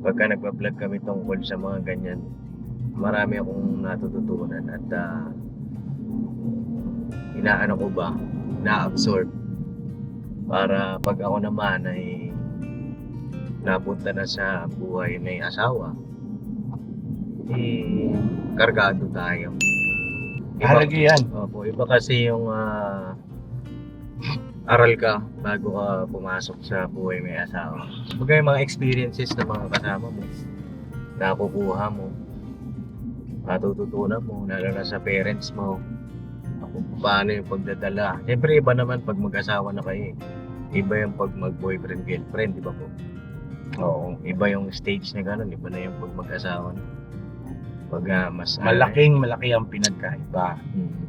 Speaker 1: pagka nagpa-vlog kami tungkol sa mga ganyan, marami akong natututunan at inaano ko ba, na-absorb para pag ako naman ay napunta na sa buhay may asawa, kargado tayo.
Speaker 2: Halaga yan.
Speaker 1: Opo, iba kasi yung aral ka bago ka pumasok sa buhay may asawa. Kumbaga yung mga experiences ng mga kasama mo, nakukuha mo, matututunan mo, lalo na sa parents mo, kung paano yung pagdadala. Siyempre iba naman pag mag-asawa na kayo. Iba yung pag mag-boyfriend, girlfriend, di ba po?
Speaker 2: Oo.
Speaker 1: Iba yung stage na gano'n, iba na yung pag mag-asawa na. Pag mas
Speaker 2: Malaki ang pinagkaiba.
Speaker 1: Hmm.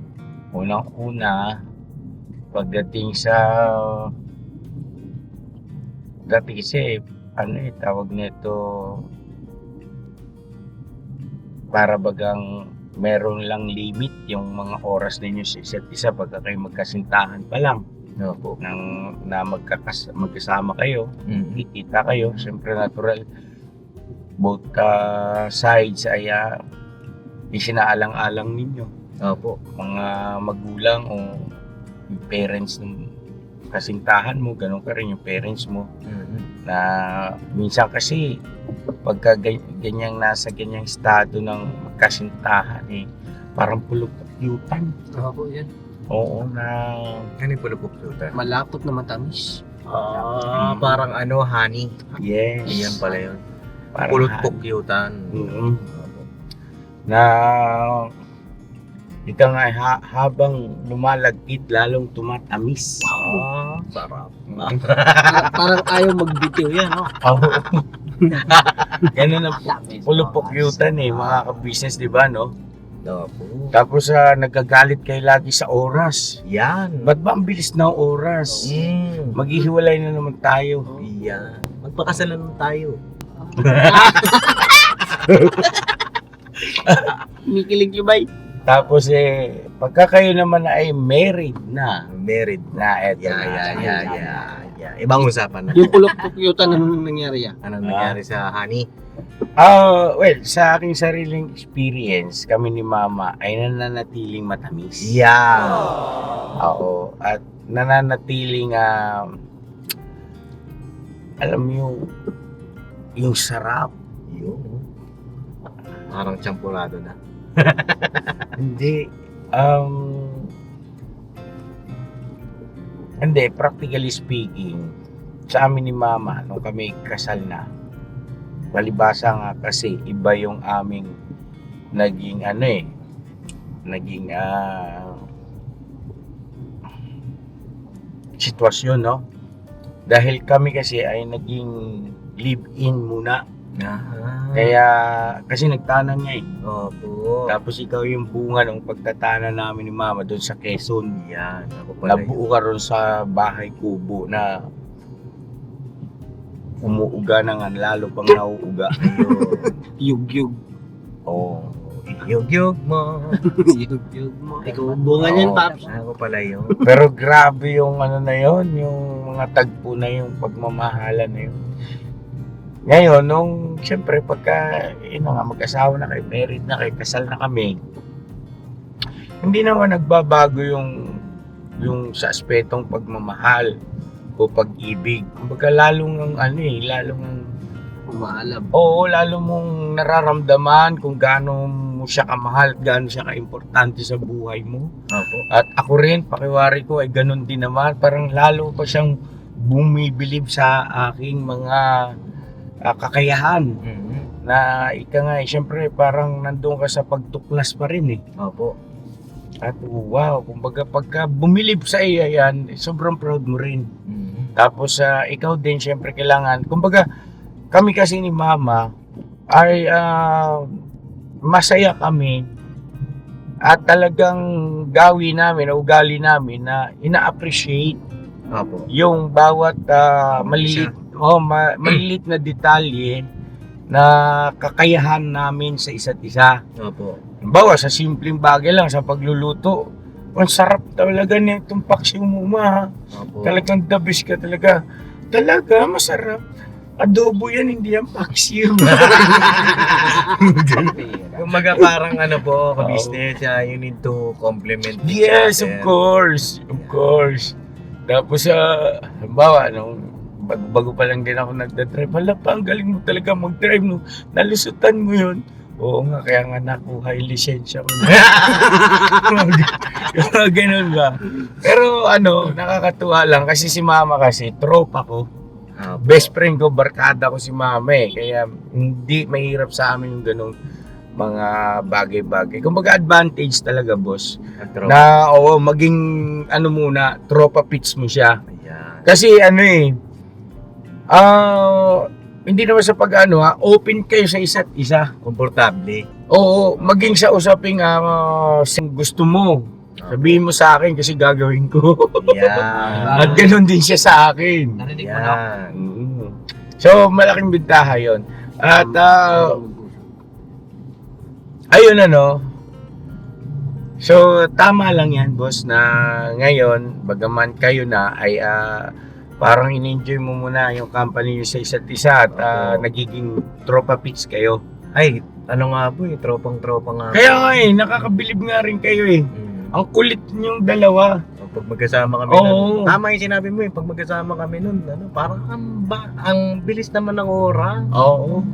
Speaker 2: Unang-una, pagdating sa dati kasi tawag nito, para bagang meron lang limit yung mga oras ninyo sa isa't isa pagka kayo magkasintahan pa lang
Speaker 1: Opo.
Speaker 2: na magkasama kayo, kikita kayo, siyempre natural both sides ay isinaalang-alang ninyo,
Speaker 1: Opo.
Speaker 2: mga magulang o yung parents ng kasintahan mo, ganun ka rin yung parents mo, na minsan kasi pagka ganyang nasa ganyang estado ng kasintahan parang pulog-yutan.
Speaker 4: Opo, yan.
Speaker 2: Oo, na
Speaker 1: Ano yung pulupuklutan?
Speaker 4: Malapot na matamis.
Speaker 1: Parang ano, honey.
Speaker 2: yes.
Speaker 1: Iyan pala yun.
Speaker 2: Parang
Speaker 1: Pulutpukyutan.
Speaker 2: Mm. Na ito nga habang lumalagkit lalong tumatamis.
Speaker 1: Sarap.
Speaker 4: Parang ayaw magbitiw yan, no?
Speaker 2: Oo. Ganun ang pulupukyutan mga ka-business, di ba, no?
Speaker 1: Opo.
Speaker 2: Tapos nagagalit kayo lagi sa oras.
Speaker 1: Yan.
Speaker 2: Ba't ba ang bilis na oras? Maghihiwalay na naman tayo.
Speaker 1: Yan. Magpakasalan tayo.
Speaker 4: Mikilig yung bay.
Speaker 2: Tapos pagka kayo naman ay married na.
Speaker 1: Married.
Speaker 2: Eto na.
Speaker 1: Yeah. Ibang usapan na.
Speaker 4: Yung pulok-pukyutan na nangyari yan.
Speaker 1: Anong nangyari sa honey?
Speaker 2: Well, sa aking sariling experience, kami ni Mama ay nananatiling matamis.
Speaker 1: Yeah.
Speaker 2: Oo. At nananatiling, alam mo yung sarap.
Speaker 1: Yun. Parang champurado na.
Speaker 2: Hindi. Hindi, practically speaking, sa amin ni Mama, nung kami kasal na, palibasa nga kasi iba yung aming naging sitwasyon, no? Dahil kami kasi ay naging live-in muna. Kaya kasi nagtanan niya
Speaker 1: Opo.
Speaker 2: Tapos ikaw yung bunga ng pagtatanan namin ni Mama doon sa Quezon.
Speaker 1: Yan. Ako pala yun.
Speaker 2: Nabuo ka ron sa bahay kubo na umuuga na nga, lalo pang nauuga.
Speaker 4: Yug-yug.
Speaker 2: Oo.
Speaker 1: Yug-yug mo.
Speaker 4: Yug-yug mo. Ikaw ang bunga niyan,
Speaker 2: Oo.
Speaker 4: Paps.
Speaker 1: Ako pala yun.
Speaker 2: Pero grabe yung yung mga tagpo na yung pagmamahalan na yun. Ngayon, siyempre pagka mag-asawa na kayo, married na kayo, kasal na kami, hindi naman nagbabago yung sa aspetong pagmamahal o pag-ibig. Kumbaga lalong
Speaker 4: Umaalam.
Speaker 2: oo, lalo mong nararamdaman kung gaano mo siya kamahal, gaano siya kaimportante sa buhay mo.
Speaker 1: Opo.
Speaker 2: At ako rin, pakiwari ko ay ganun din naman. Parang lalo pa siyang bumibilib sa aking mga kakayahan. Na siyempre parang nandun ka sa pagtuklas pa rin
Speaker 1: Opo.
Speaker 2: At wow, kumbaga pagka bumilib sa iyo yan, sobrang proud mo rin. Tapos ikaw din siyempre kailangan, kumbaga kami kasi ni Mama ay masaya kami at talagang gawin namin, ugali namin na ina-appreciate
Speaker 1: Opo.
Speaker 2: yung bawat maliliit, maliliit na detalye na kakayahan namin sa isa't isa.
Speaker 1: Opo.
Speaker 2: Halimbawa, sa simpleng bagay lang, sa pagluluto, ang sarap talaga nitong paksiw mo, ma.
Speaker 1: Opo.
Speaker 2: Talagang the best ka talaga. Talaga, masarap. Adobo yan, hindi yan paksiw.
Speaker 1: Kumbaga parang ano po, ka-business, you need to compliment each
Speaker 2: Yes, of
Speaker 1: other.
Speaker 2: course. Of course. Tapos, halimbawa, nung bago pa lang din ako nagdadrive, hala pa, ang galing mo talaga mag-drive, no? Nalusutan mo yun. Oo nga, kaya nga nakuha yung lisensya ko. Ganun ba? Pero nakakatuwa lang kasi si Mama kasi, tropa ko.
Speaker 1: Opo.
Speaker 2: Best friend ko, barkada ko si Mama eh. Kaya hindi mahirap sa amin yung ganung mga bagay-bagay. Kumbaga advantage talaga, boss.
Speaker 1: Ang tropa.
Speaker 2: Na maging muna, tropa pits mo siya.
Speaker 1: Ayan.
Speaker 2: Kasi hindi naman sa open kayo sa isa't isa.
Speaker 1: Komportable.
Speaker 2: Oo, maging sa usaping gusto mo. Sabihin mo sa akin kasi gagawin ko.
Speaker 1: Yan.
Speaker 2: At ganoon din siya sa akin.
Speaker 3: Narinig mo, no?
Speaker 1: Yan.
Speaker 2: So, malaking bintaha yon. At, ayun So, tama lang yan, boss, na ngayon, bagaman kayo na, ay parang in-enjoy mo muna yung company nyo sa isa't isa at nagiging tropa pits kayo.
Speaker 1: Ay, ano nga po tropang-tropa nga.
Speaker 2: Kaya nga nakakabilib nga rin kayo eh. Ang kulit niyong dalawa.
Speaker 1: Pag magkasama kami
Speaker 2: Oo.
Speaker 1: nun, tama yung sinabi mo pag magkasama kami nun, parang ang bilis naman ng oras.
Speaker 2: Oo.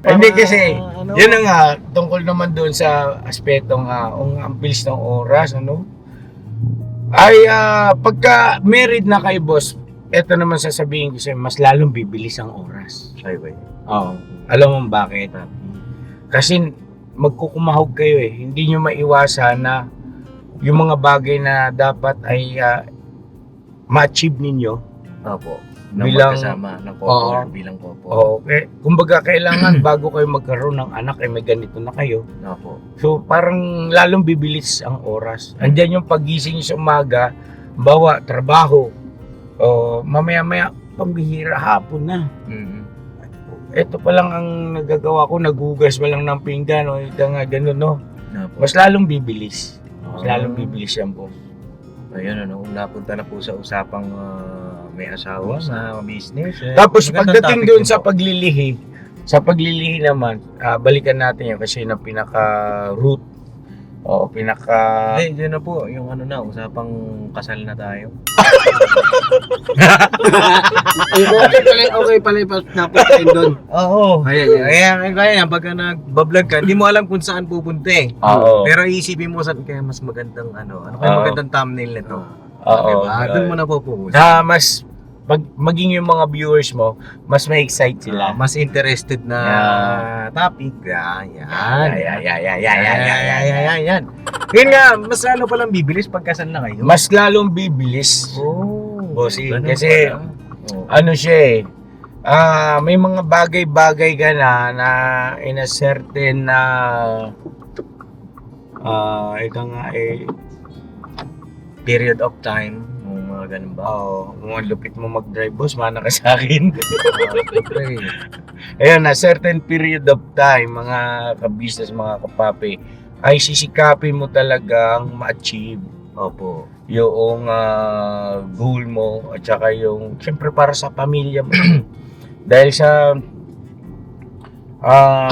Speaker 1: Parang,
Speaker 2: Hindi kasi, yun na nga, tungkol naman doon sa aspetong ang bilis ng oras, ay pagka married na kay boss, eto naman sasabihin ko sa'yo, mas lalong bibilis ang oras.
Speaker 1: Ay, wait.
Speaker 2: Oo. Alam mo bakit? Kasi magkukumahog kayo eh. Hindi nyo maiwasan na yung mga bagay na dapat ay ma-achieve ninyo.
Speaker 1: Opo.
Speaker 2: Bilang-
Speaker 1: Magkasama ng couple,
Speaker 2: Oo.
Speaker 1: bilang couple.
Speaker 2: Oo. Kumbaga kailangan bago kayo magkaroon ng anak ay may ganito na kayo.
Speaker 1: Opo.
Speaker 2: So parang lalong bibilis ang oras. Andiyan yung pagising nyo sa umaga, bawa, trabaho, o mamaya-maya, pambihira, hapon na. Ito pa lang ang nagagawa ko, nagugas pa lang ng pinggan, o ito nga ganun, no?
Speaker 1: Opo.
Speaker 2: Mas lalong bibilis. Mas lalong bibilis yan po.
Speaker 1: Ayun, napunta na po sa usapang may asawa sa business.
Speaker 2: Tapos
Speaker 1: magandang
Speaker 2: pagdating
Speaker 1: topic
Speaker 2: doon
Speaker 1: din
Speaker 2: sa
Speaker 1: po.
Speaker 2: paglilihi naman, balikan natin yun kasi yun ang pinaka-root o pinaka...
Speaker 1: Hindi, dyan na po, yung usapang kasal na tayo.
Speaker 4: Okay pala yung napuntain doon.
Speaker 1: Oo.
Speaker 4: Ayan.
Speaker 1: Kaya pagka nag-vlog ka, hindi mo alam kung saan pupunta eh.
Speaker 2: Oo.
Speaker 1: Pero isipin mo saan kaya mas magandang ano kaya
Speaker 2: Oo.
Speaker 1: magandang thumbnail nito.
Speaker 2: Oo.
Speaker 1: Doon mo na po.
Speaker 2: Mas maging yung mga viewers mo, mas may excite sila.
Speaker 1: Mas interested na topic. Yan. Yun nga, mas lalo palang bibilis pagkasal na kayo.
Speaker 2: Mas lalong bibilis. Bossing,
Speaker 1: ganun
Speaker 2: kasi
Speaker 1: pala.
Speaker 2: siya eh. May mga bagay-bagay ka na in a certain ito nga
Speaker 1: period of time, mga ganun ba?
Speaker 2: mga lupit mo mag-drive, boss, mana ka sa akin.
Speaker 1: Siyempre.
Speaker 2: Ayun, na certain period of time, mga ka-business, mga kapapi, ay sisikapin mo talagang ma-achieve
Speaker 1: Opo.
Speaker 2: yung goal mo at saka yung, siyempre para sa pamilya mo. Dahil sa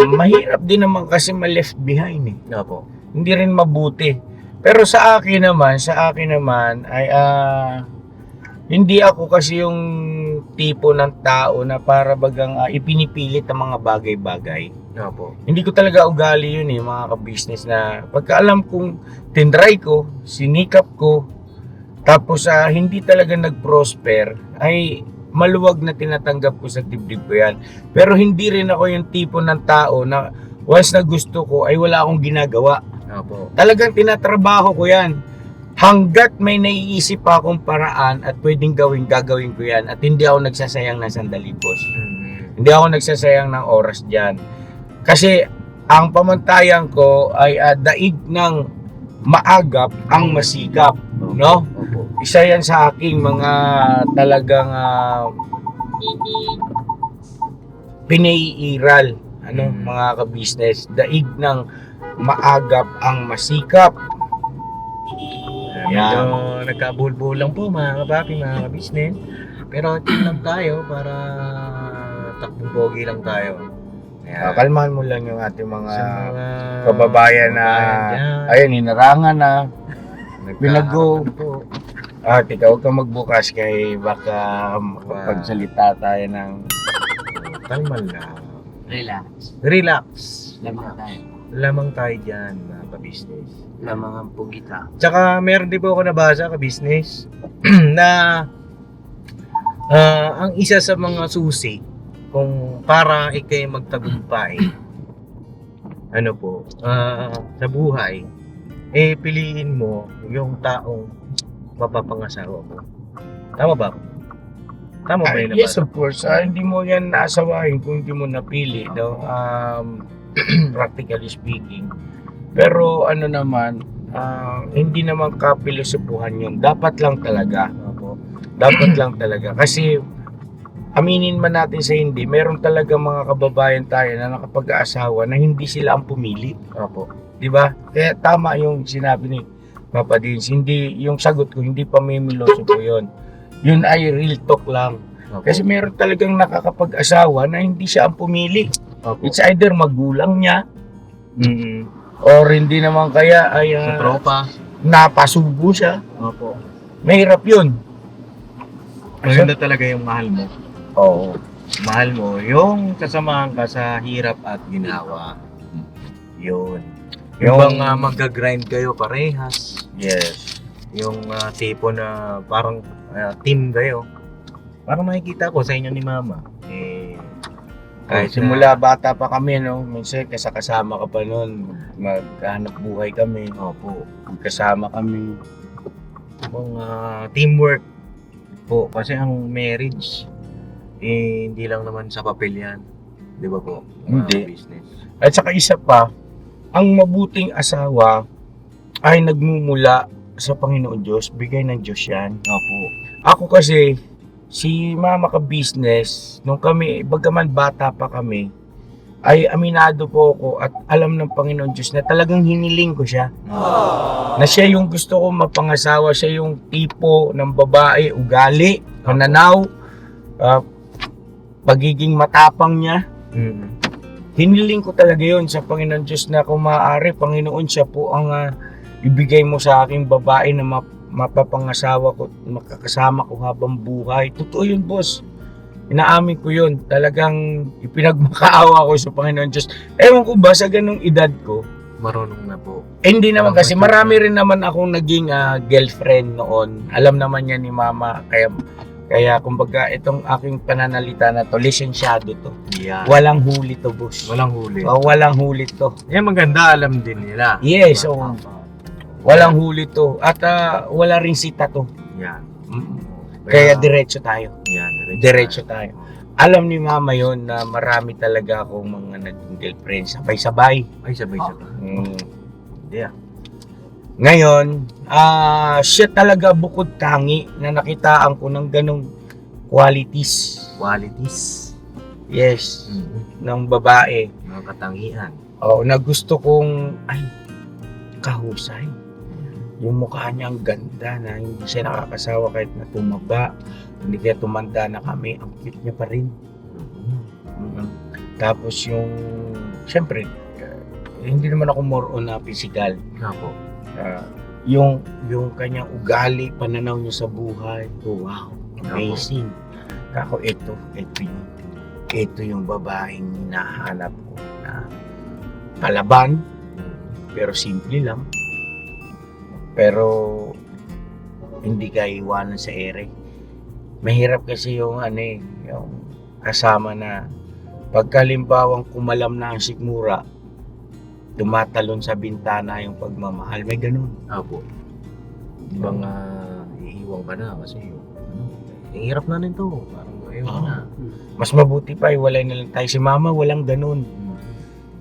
Speaker 2: mahirap din naman kasi ma-left behind eh.
Speaker 1: Opo.
Speaker 2: Hindi rin mabuti. Pero sa akin naman ay hindi ako kasi yung tipo ng tao na para bagang ipinipilit ang mga bagay-bagay.
Speaker 1: Opo.
Speaker 2: Hindi ko talaga ugali yun mga ka-business na pagka alam kong tinry ko, sinikap ko, tapos hindi talaga nag-prosper, ay maluwag na tinatanggap ko sa dibdib ko yan. Pero hindi rin ako yung tipo ng tao na once na gusto ko ay wala akong ginagawa.
Speaker 1: Opo.
Speaker 2: Talagang tinatrabaho ko yan. Hanggat may naiisip akong paraan at pwedeng gagawin ko yan at hindi ako nagsasayang ng sandali, boss. Hindi ako nagsasayang ng oras diyan. Kasi ang pamantayan ko ay daig ng maagap ang masikap, no?
Speaker 1: Opo.
Speaker 2: Isa yan sa aking mga talagang pinaiiral, mga ka-business. Daig ng maagap ang masikap.
Speaker 1: Medyo nagkabulbul lang po mga kapapi, mga ka-business. Pero chill lang tayo para takbong pogi lang tayo. Ayan.
Speaker 2: Kalmahan mo lang yung ating mga
Speaker 1: Sa mga
Speaker 2: kababayan na
Speaker 1: dyan,
Speaker 2: ayun, hinarangan na.
Speaker 1: nagkaharap
Speaker 2: Pinago.
Speaker 1: na po.
Speaker 2: Tika, huwag kang magbukas kay baka makapagsalita tayo ng
Speaker 1: Kalma lang.
Speaker 3: Relax.
Speaker 1: Relax.
Speaker 3: Lamang tayo.
Speaker 1: Lamang tayo dyan, mga ka-business.
Speaker 3: Lamang ang pugita.
Speaker 1: Tsaka meron din po ako nabasa ka-business na ang isa sa mga susi kung para ikay magtagumpay ano po sa buhay piliin mo yung taong mapapangasawa mo. Tama ba? Tama ba yun?
Speaker 2: yes, of course. Hindi mo yan naasawahin kung hindi mo napili, no? Practically speaking. Pero ano naman, hindi naman kapilosopuhan yun. Dapat lang talaga.
Speaker 1: Opo.
Speaker 2: Dapat lang talaga. Kasi aminin man natin sa hindi, meron talaga mga kababayan tayo na nakapag-aasawa na hindi sila ang pumili.
Speaker 1: Opo.
Speaker 2: 'Di ba? Kaya tama yung sinabi ni Papa Dins. Hindi, yung sagot ko, hindi pamimiloso po yun. Yun ay real talk lang.
Speaker 1: Opo.
Speaker 2: Kasi meron talagang nakakapag-asawa na hindi siya ang pumili.
Speaker 1: Opo.
Speaker 2: It's either magulang niya,
Speaker 1: Mm-mm.
Speaker 2: or hindi naman kaya ay
Speaker 1: Sa tropa.
Speaker 2: napasubo siya.
Speaker 1: Opo.
Speaker 2: Mahirap yun.
Speaker 1: Maganda talaga yung mahal mo.
Speaker 2: Oo.
Speaker 1: Mahal mo yung kasamahan ka sa hirap at ginawa. Yun. Yung bang mag-grind kayo parehas.
Speaker 2: Yes.
Speaker 1: Yung tipo na parang team kayo. Parang makikita ko sa inyo ni Mama.
Speaker 2: Kahit simula bata pa kami, no? Minsan kasama ka pa noon. Maghanap buhay kami.
Speaker 1: Opo.
Speaker 2: Magkasama kami.
Speaker 1: Yung teamwork po. Kasi ang marriage, hindi lang naman sa papel yan. Di ba po?
Speaker 2: Hindi.
Speaker 1: Business.
Speaker 2: At saka isa pa, ang mabuting asawa ay nagmumula sa Panginoon Diyos. Bigay ng Diyos yan.
Speaker 1: Opo.
Speaker 2: Ako kasi, si Mama ka-business, nung kami, bagaman bata pa kami, ay aminado po ako at alam ng Panginoon Diyos na talagang hiniling ko siya. Na siya yung gusto ko mapangasawa, siya yung tipo ng babae, ugali, pananaw, pagiging matapang niya.
Speaker 1: Mm-hmm.
Speaker 2: Hiniling ko talaga yun sa Panginoon Diyos na kung maaari, Panginoon, siya po ang ibigay mo sa aking babae na mapapangasawa ko, makakasama ko habang buhay. Totoo yun, boss. Inaamin ko yun. Talagang ipinagmakaawa ko sa Panginoon Diyos. Ewan ko ba, sa ganung edad ko,
Speaker 1: Marunong na po.
Speaker 2: hindi naman kasi marami rin naman akong naging girlfriend noon. Alam naman niya ni Mama. Kaya kumbaga itong aking pananalita na to, lisensyado to.
Speaker 1: Yeah.
Speaker 2: Walang huli to, boss.
Speaker 1: Walang huli.
Speaker 2: Walang huli to.
Speaker 1: Yan maganda, alam din nila.
Speaker 2: Yes, oo. Walang huli to. At wala rin sita to.
Speaker 1: Yan.
Speaker 2: Kaya diretso tayo.
Speaker 1: Yan.
Speaker 2: Diretso tayo. Alam ni Mama yon na marami talaga akong mga naging girlfriend. Sabay-sabay.
Speaker 1: Ay, sabay-sabay. Yeah.
Speaker 2: Ngayon, siya talaga bukod tangi na nakitaan ko ng ganong qualities.
Speaker 1: Qualities.
Speaker 2: Yes,
Speaker 1: Mm-hmm.
Speaker 2: ng babae.
Speaker 1: Mga katangian.
Speaker 2: Oo, na gusto kong, ay, kahusay. Yung mukha niya ang ganda na hindi siya nakakasawa kahit na tumaba. Hindi kaya tumanda na kami, ang cute niya pa rin. Tapos yung, syempre, hindi naman ako more on na physical.
Speaker 1: Opo.
Speaker 2: Yung kanyang ugali, pananaw niya sa buhay. Oh, wow, amazing. Kako, ito yun. Ito yung babaeng hinahanap ko na palaban, pero simple lang. Pero hindi ka iwanan sa ere. Mahirap kasi yung yung kasama na pagkalimbawang kumalam na ang sikmura, tumatalon sa bintana yung pagmamahal. May ganun.
Speaker 1: Opo. Di ba nga iiwang ka na kasi yung hirap na rin to. Parang Ayun
Speaker 2: Oo.
Speaker 1: na.
Speaker 2: Mas mabuti pa, iwalay na lang tayo. Si mama, walang ganun.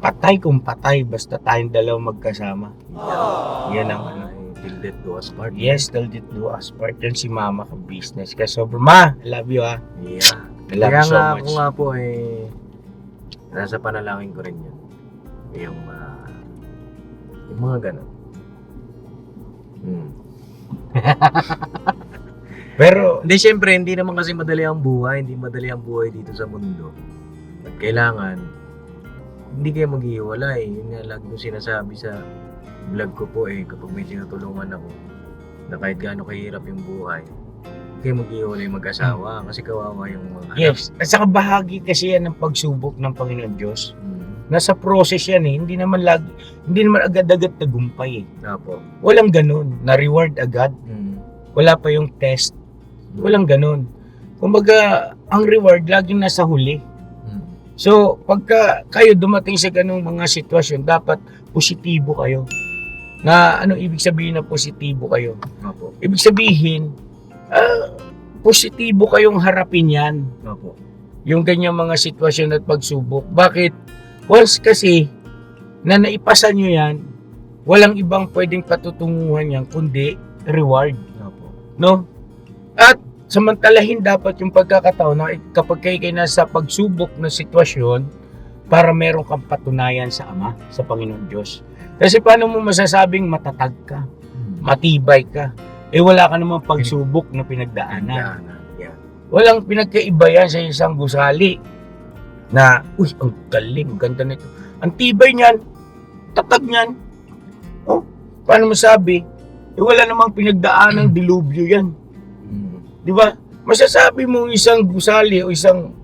Speaker 2: Patay kung patay, basta tayong dalawa magkasama. Yan ang ano.
Speaker 1: Till death do us part.
Speaker 2: Yes, till death do us part. Yan si mama ka business. Kaya sobrang, ma, I love you ha.
Speaker 1: Yeah.
Speaker 2: I love
Speaker 1: Kaya
Speaker 2: you so
Speaker 1: nga
Speaker 2: much.
Speaker 1: ako nga po nasa panalangin ko rin yun. Yung mga ganun.
Speaker 2: Pero,
Speaker 1: Hindi, syempre, hindi naman kasi madali ang buhay. Hindi madali ang buhay dito sa mundo. At kailangan, hindi kayo maghihiwalay. Yun nga lagi ko sinasabi sa vlog ko po kapag may tinutulungan ako, na kahit gaano kahirap yung buhay, hindi kayo maghihiwalay mag-asawa kasi kawawa yung mga anak.
Speaker 2: yes, at saka bahagi kasi yan ng pagsubok ng Panginoon Diyos.
Speaker 1: Mm.
Speaker 2: Nasa process yan eh. Hindi naman agad-agad tagumpay eh.
Speaker 1: Apo.
Speaker 2: Walang ganun. Na-reward agad. Wala pa yung test. Walang ganun. Kumbaga, ang reward laging nasa huli. So, pagka kayo dumating sa ganung mga sitwasyon, dapat positibo kayo. Na ano ibig sabihin na positibo kayo?
Speaker 1: Apo.
Speaker 2: Ibig sabihin, positibo kayong harapin yan.
Speaker 1: Apo.
Speaker 2: Yung ganyang mga sitwasyon at pagsubok. Bakit? Once kasi na naipasa nyo yan, walang ibang pwedeng patutunguhan yan kundi reward.
Speaker 1: Apo.
Speaker 2: No? At samantalahin dapat yung pagkakataon na kapag kayo nasa pagsubok na sitwasyon para meron kang patunayan sa Ama, sa Panginoon Diyos. Kasi paano mo masasabing matatag ka, matibay ka, wala ka namang pagsubok na pinagdaanan.
Speaker 1: Yeah.
Speaker 2: Walang pinagkaiba yan sa isang gusali na, uy, ang galing, ganda nito. Ang tibay niyan, tatag niyan. Oh, paano masabi? Wala namang pinagdaanan ng dilubyo yan. Di ba? Masasabi mo isang gusali o isang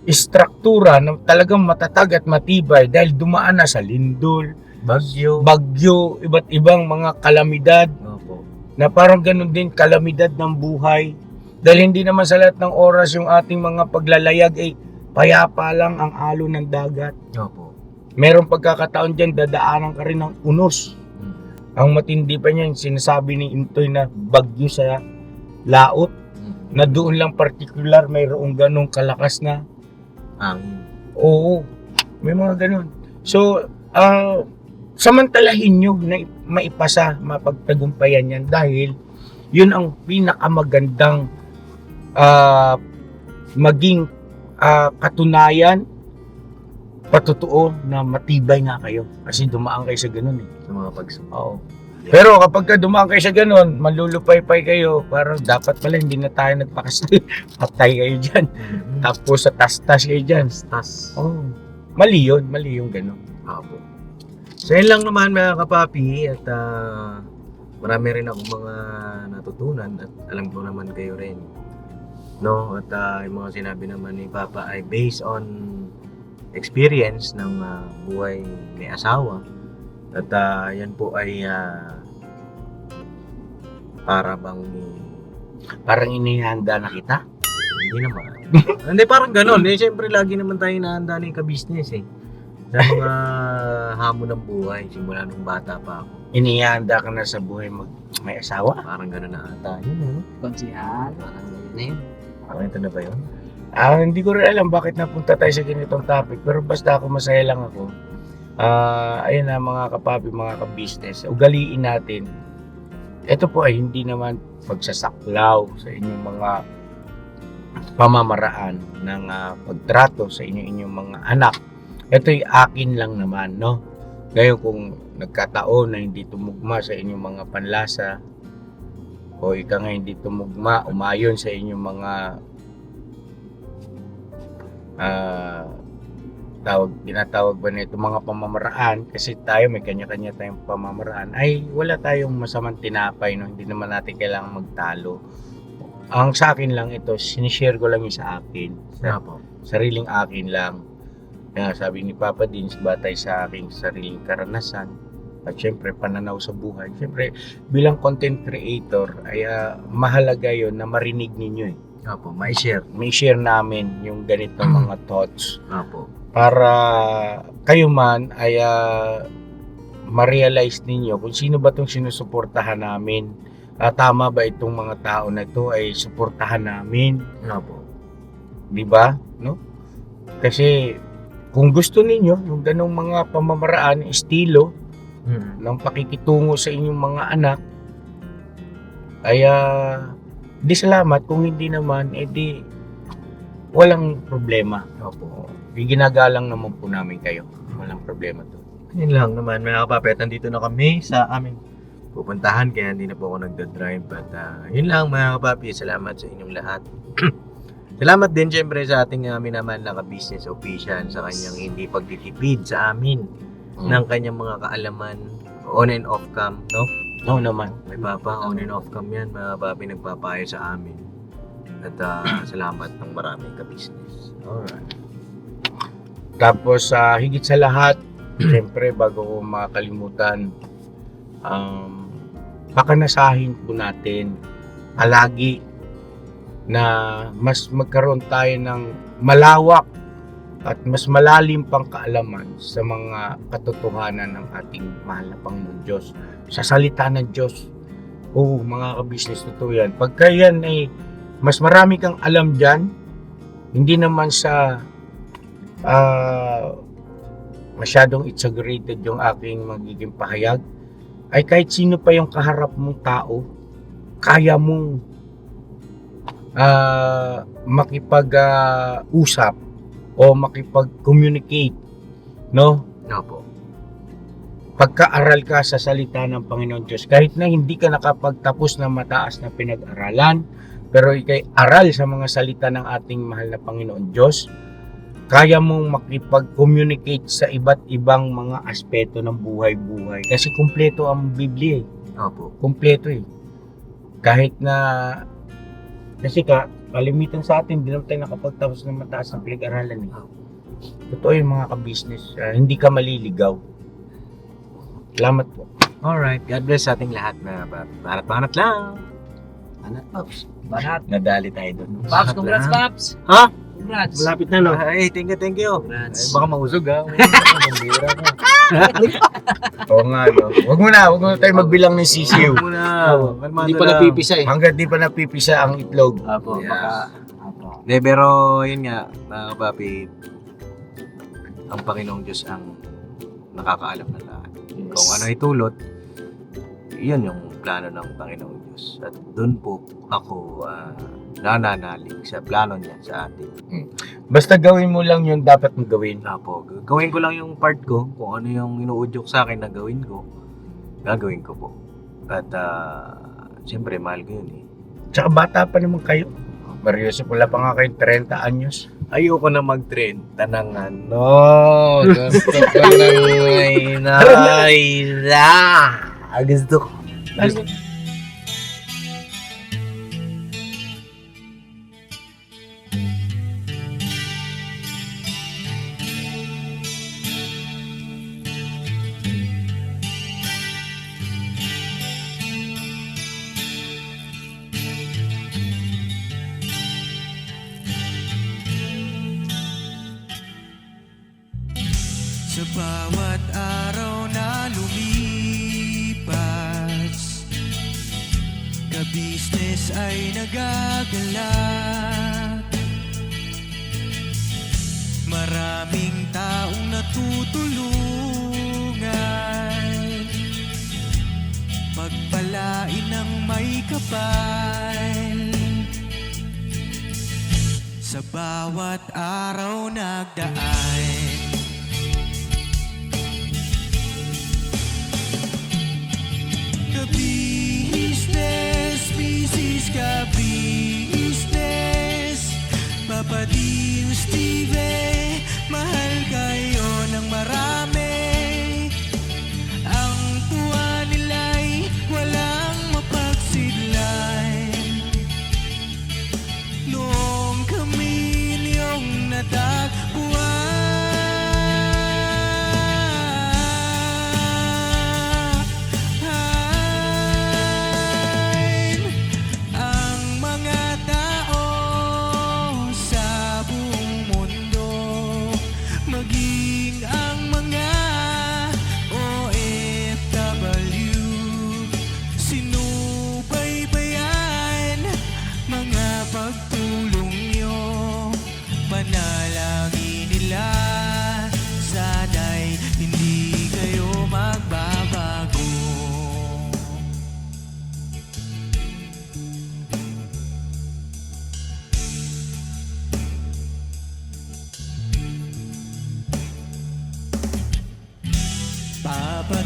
Speaker 2: istruktura na talagang matatag at matibay dahil dumaan na sa lindol, bagyo, iba't ibang mga kalamidad
Speaker 1: Opo.
Speaker 2: na parang ganun din kalamidad ng buhay. Dahil hindi naman sa lahat ng oras yung ating mga paglalayag ay payapa lang ang alon ng dagat.
Speaker 1: Opo.
Speaker 2: Merong pagkakataon dyan, dadaanan ka rin ng unos. Ang matindi pa niyan, sinasabi ni Intoy na bagyo sa laot, na doon lang particular mayroong ganong kalakas na
Speaker 1: Angin.
Speaker 2: oo, may mga ganon. So, samantalahin nyo na maipasa, mapagtagumpayan yan dahil yun ang pinakamagandang maging katunayan, patutuo na matibay nga kayo kasi dumaan kayo sa ganon eh.
Speaker 1: Sa mga pagsubok.
Speaker 2: Oo. Pero kapag ka dumaan kayo sa ganon, malulupay-pay kayo, parang dapat pala hindi na tayo nagpakasal. Patay kayo dyan. Tapos sa tas-tas kayo dyan.
Speaker 1: Tas.
Speaker 2: Oh, mali yung ganon.
Speaker 1: Opo. So yun lang naman mga kapapi at marami rin akong mga natutunan at alam ko naman kayo rin. No? At yung mga sinabi naman ni Papa ay based on experience ng buhay may asawa. At yan po ay
Speaker 2: Parang inihanda na kita.
Speaker 1: hindi naman. Hindi, parang ganun. Siyempre, lagi naman tayo nahanda na yung ka-business sa mga hamon ng buhay. Simula nung bata pa ako.
Speaker 2: Inihanda ka na sa buhay may asawa.
Speaker 1: Parang ganun na ata. Yun,
Speaker 3: Konsihal, parang ganyan na yun.
Speaker 1: ito na ba yun?
Speaker 2: Hindi ko rin alam bakit napunta tayo sa ganitong topic. Pero basta ako masaya lang ako. Ayun na mga kapapi, mga ka-business. Ugaliin natin. Ito po ay hindi naman pagsasaklaw sa inyong mga pamamaraan ng pagtrato sa inyong mga anak. Ito'y akin lang naman, no? Ngayon kung nagkataon na hindi tumugma sa inyong mga panlasa o ika nga hindi tumugma, umayon sa inyong mga tinatawag ba nito mga pamamaraan, kasi tayo may kanya-kanya tayong pamamaraan, ay wala tayong masamang tinapay, no? Hindi naman natin kailangang magtalo. Ang sa akin lang ito, sinishare ko lang yung sa akin, sa sariling akin lang. Kaya sabi ni Papa din, batay sa aking sariling karanasan at syempre pananaw sa buhay. Syempre bilang content creator ay mahalaga yon na marinig ninyo eh.
Speaker 1: Opo, may share.
Speaker 2: May share namin yung ganitong mga thoughts
Speaker 1: Opo.
Speaker 2: para kayo man ay ma-realize ninyo kung sino ba itong sinusuportahan namin tama ba itong mga tao na ito ay suportahan namin,
Speaker 1: Opo.
Speaker 2: di ba? No? Kasi kung gusto ninyo yung ganong mga pamamaraan, estilo ng pakikitungo sa inyong mga anak, ay di salamat. Kung hindi naman, di walang problema.
Speaker 1: Opo.
Speaker 2: Ginagalang naman po namin kayo. Walang problema to.
Speaker 1: Yun lang naman mga kapapet, nandito na kami sa aming pupuntahan kaya hindi na po ako nagdadrive but yun lang mga kapapi, salamat sa inyong lahat. Salamat din syempre sa ating minamahal na ka-business official sa kanyang hindi pagtitipid sa amin ng kanyang mga kaalaman on and off cam, no?
Speaker 2: No naman.
Speaker 1: May papa, on and off cam yan mga kapapi, nagpapayo sa amin at salamat ng maraming ka-business. Alright.
Speaker 2: Tapos higit sa lahat, siyempre bago ko makalimutan, pakanasahin po natin palagi na mas magkaroon tayo ng malawak at mas malalim pang kaalaman sa mga katotohanan ng ating mahal na Panginoon Diyos, sa salita ng Diyos. Oo, mga ka-business, totoo yan. Pagka yan ay mas marami kang alam dyan, hindi naman sa masyadong exaggerated yung aking magiging pahayag, ay kahit sino pa yung kaharap mong tao, kaya mong makipag-usap o makipag-communicate, no?
Speaker 1: Opo.
Speaker 2: Pagkaaral ka sa salita ng Panginoon Diyos, kahit na hindi ka nakapagtapos ng mataas na pinag-aralan, pero ikay aral sa mga salita ng ating mahal na Panginoon Diyos, kaya mong makipag-communicate sa iba't ibang mga aspeto ng buhay-buhay. Kasi kumpleto ang Biblia eh.
Speaker 1: Opo.
Speaker 2: Kumpleto eh. Kahit na, kasi kalimitan sa atin, hindi naman tayo nakapagtapos ng mataas na pinag-aralan eh. Totoo yung mga ka-business. Hindi ka maliligaw. Salamat po.
Speaker 1: Alright, God bless sa ating lahat na banat lang.
Speaker 3: Anak, Pops. Banat.
Speaker 1: Nadali tayo doon.
Speaker 3: Pops, congrats, Pops.
Speaker 1: Ha?
Speaker 3: Congrats.
Speaker 4: Malapit na, no?
Speaker 1: Ay, thank you.
Speaker 3: Congrats.
Speaker 1: Ay, baka mausog ha. Bambira ka.
Speaker 2: Oo nga, no? Huwag mo na tayo magbilang ng sisiw.
Speaker 1: Huwag mo na. Kalmado
Speaker 4: Hindi pa
Speaker 1: lang.
Speaker 4: napipisa eh.
Speaker 2: Hanggat di pa napipisa ang itlog.
Speaker 3: Apo,
Speaker 1: Yes.
Speaker 3: baka. Apo.
Speaker 1: De, pero yun nga, mga kapapi, ang Panginoong Diyos ang nakakaalam ng lahat. Kung ano itulot, yun yung plano ng Panginoong Diyos. At doon po ako nananalig sa plano niya sa atin.
Speaker 2: Basta gawin mo lang yung dapat mong gawin.
Speaker 1: Po, gawin ko lang yung part ko, kung ano yung inuudyok sa akin na gawin ko, gagawin ko po. At siyempre, mahal ko yun eh.
Speaker 2: Tsaka bata pa naman kayo. Mariusip, wala pa nga kayong 30 anyos.
Speaker 1: Ayoko na mag-trend ng ano. Gusto ko lang may naila. Gusto ko.
Speaker 5: Sa bawat araw na lumipas, ka-business ay nagagalak. Maraming taong natutulungan, pagpalain ng may kapal. Sa bawat araw nagdaan, ka-business, business ka-business, Papa Dio, Steve, mahal kayo ng marami. Ang tuwa nila'y walang mapagsidlan. Noong kami niyong natagpuan,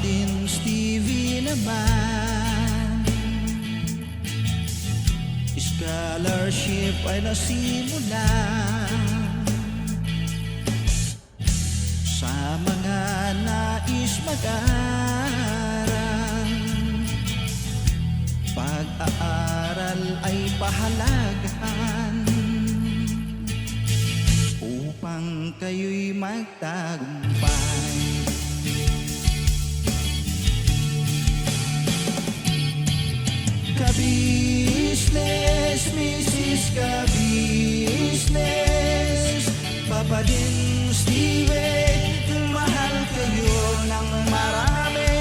Speaker 5: Papadins TV naman, scholarship ay nasimula sa mga nais mag-aral. Pag-aaral ay pahalagahan upang kayo'y magtagumpay. Ka-business, Mrs. Ka-business, Papadins TV, mahal kayo ng marami.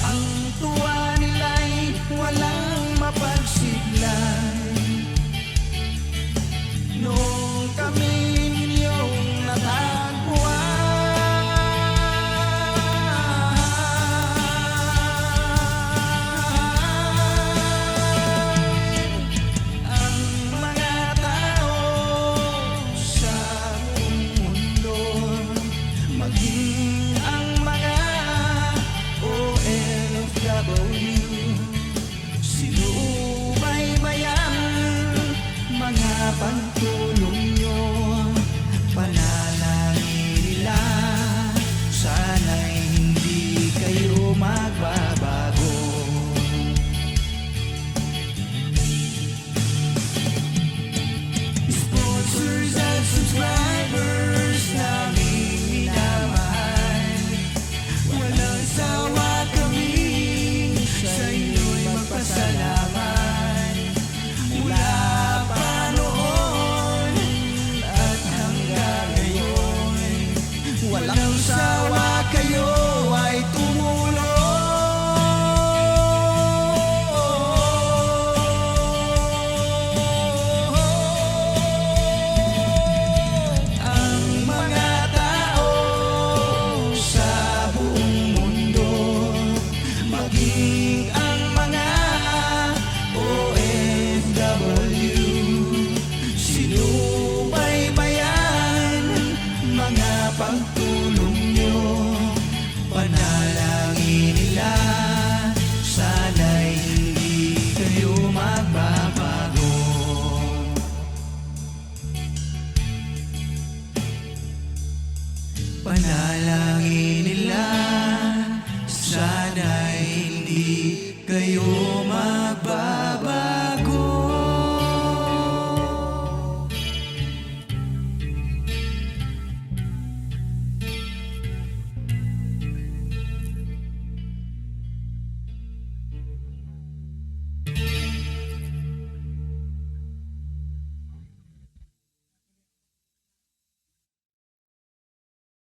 Speaker 5: Ang tuwa nila'y walang mapagsiglay. Nung kami ninyong natagpuan, ang mga tao sa buong mundo, maging ang mga OFW, sinubaybayan mga pagtulong nyo. Panalangin nila, sana'y hindi kayo magbabago. Sponsors at subscribers naming minamahal, walang sawa kami sa inyo'y magpasalamat. Mula pa noon at hanggang ngayon, walang sawa kayo ay tumulong. Ang mga tao sa buong mundo, maging ang mga OFW, sinubaybayan mga pagtulong nyo. Panalangin nila, sana'y hindi kayo magbabago. Panalangin nila, sana'y hindi kayo magbabago.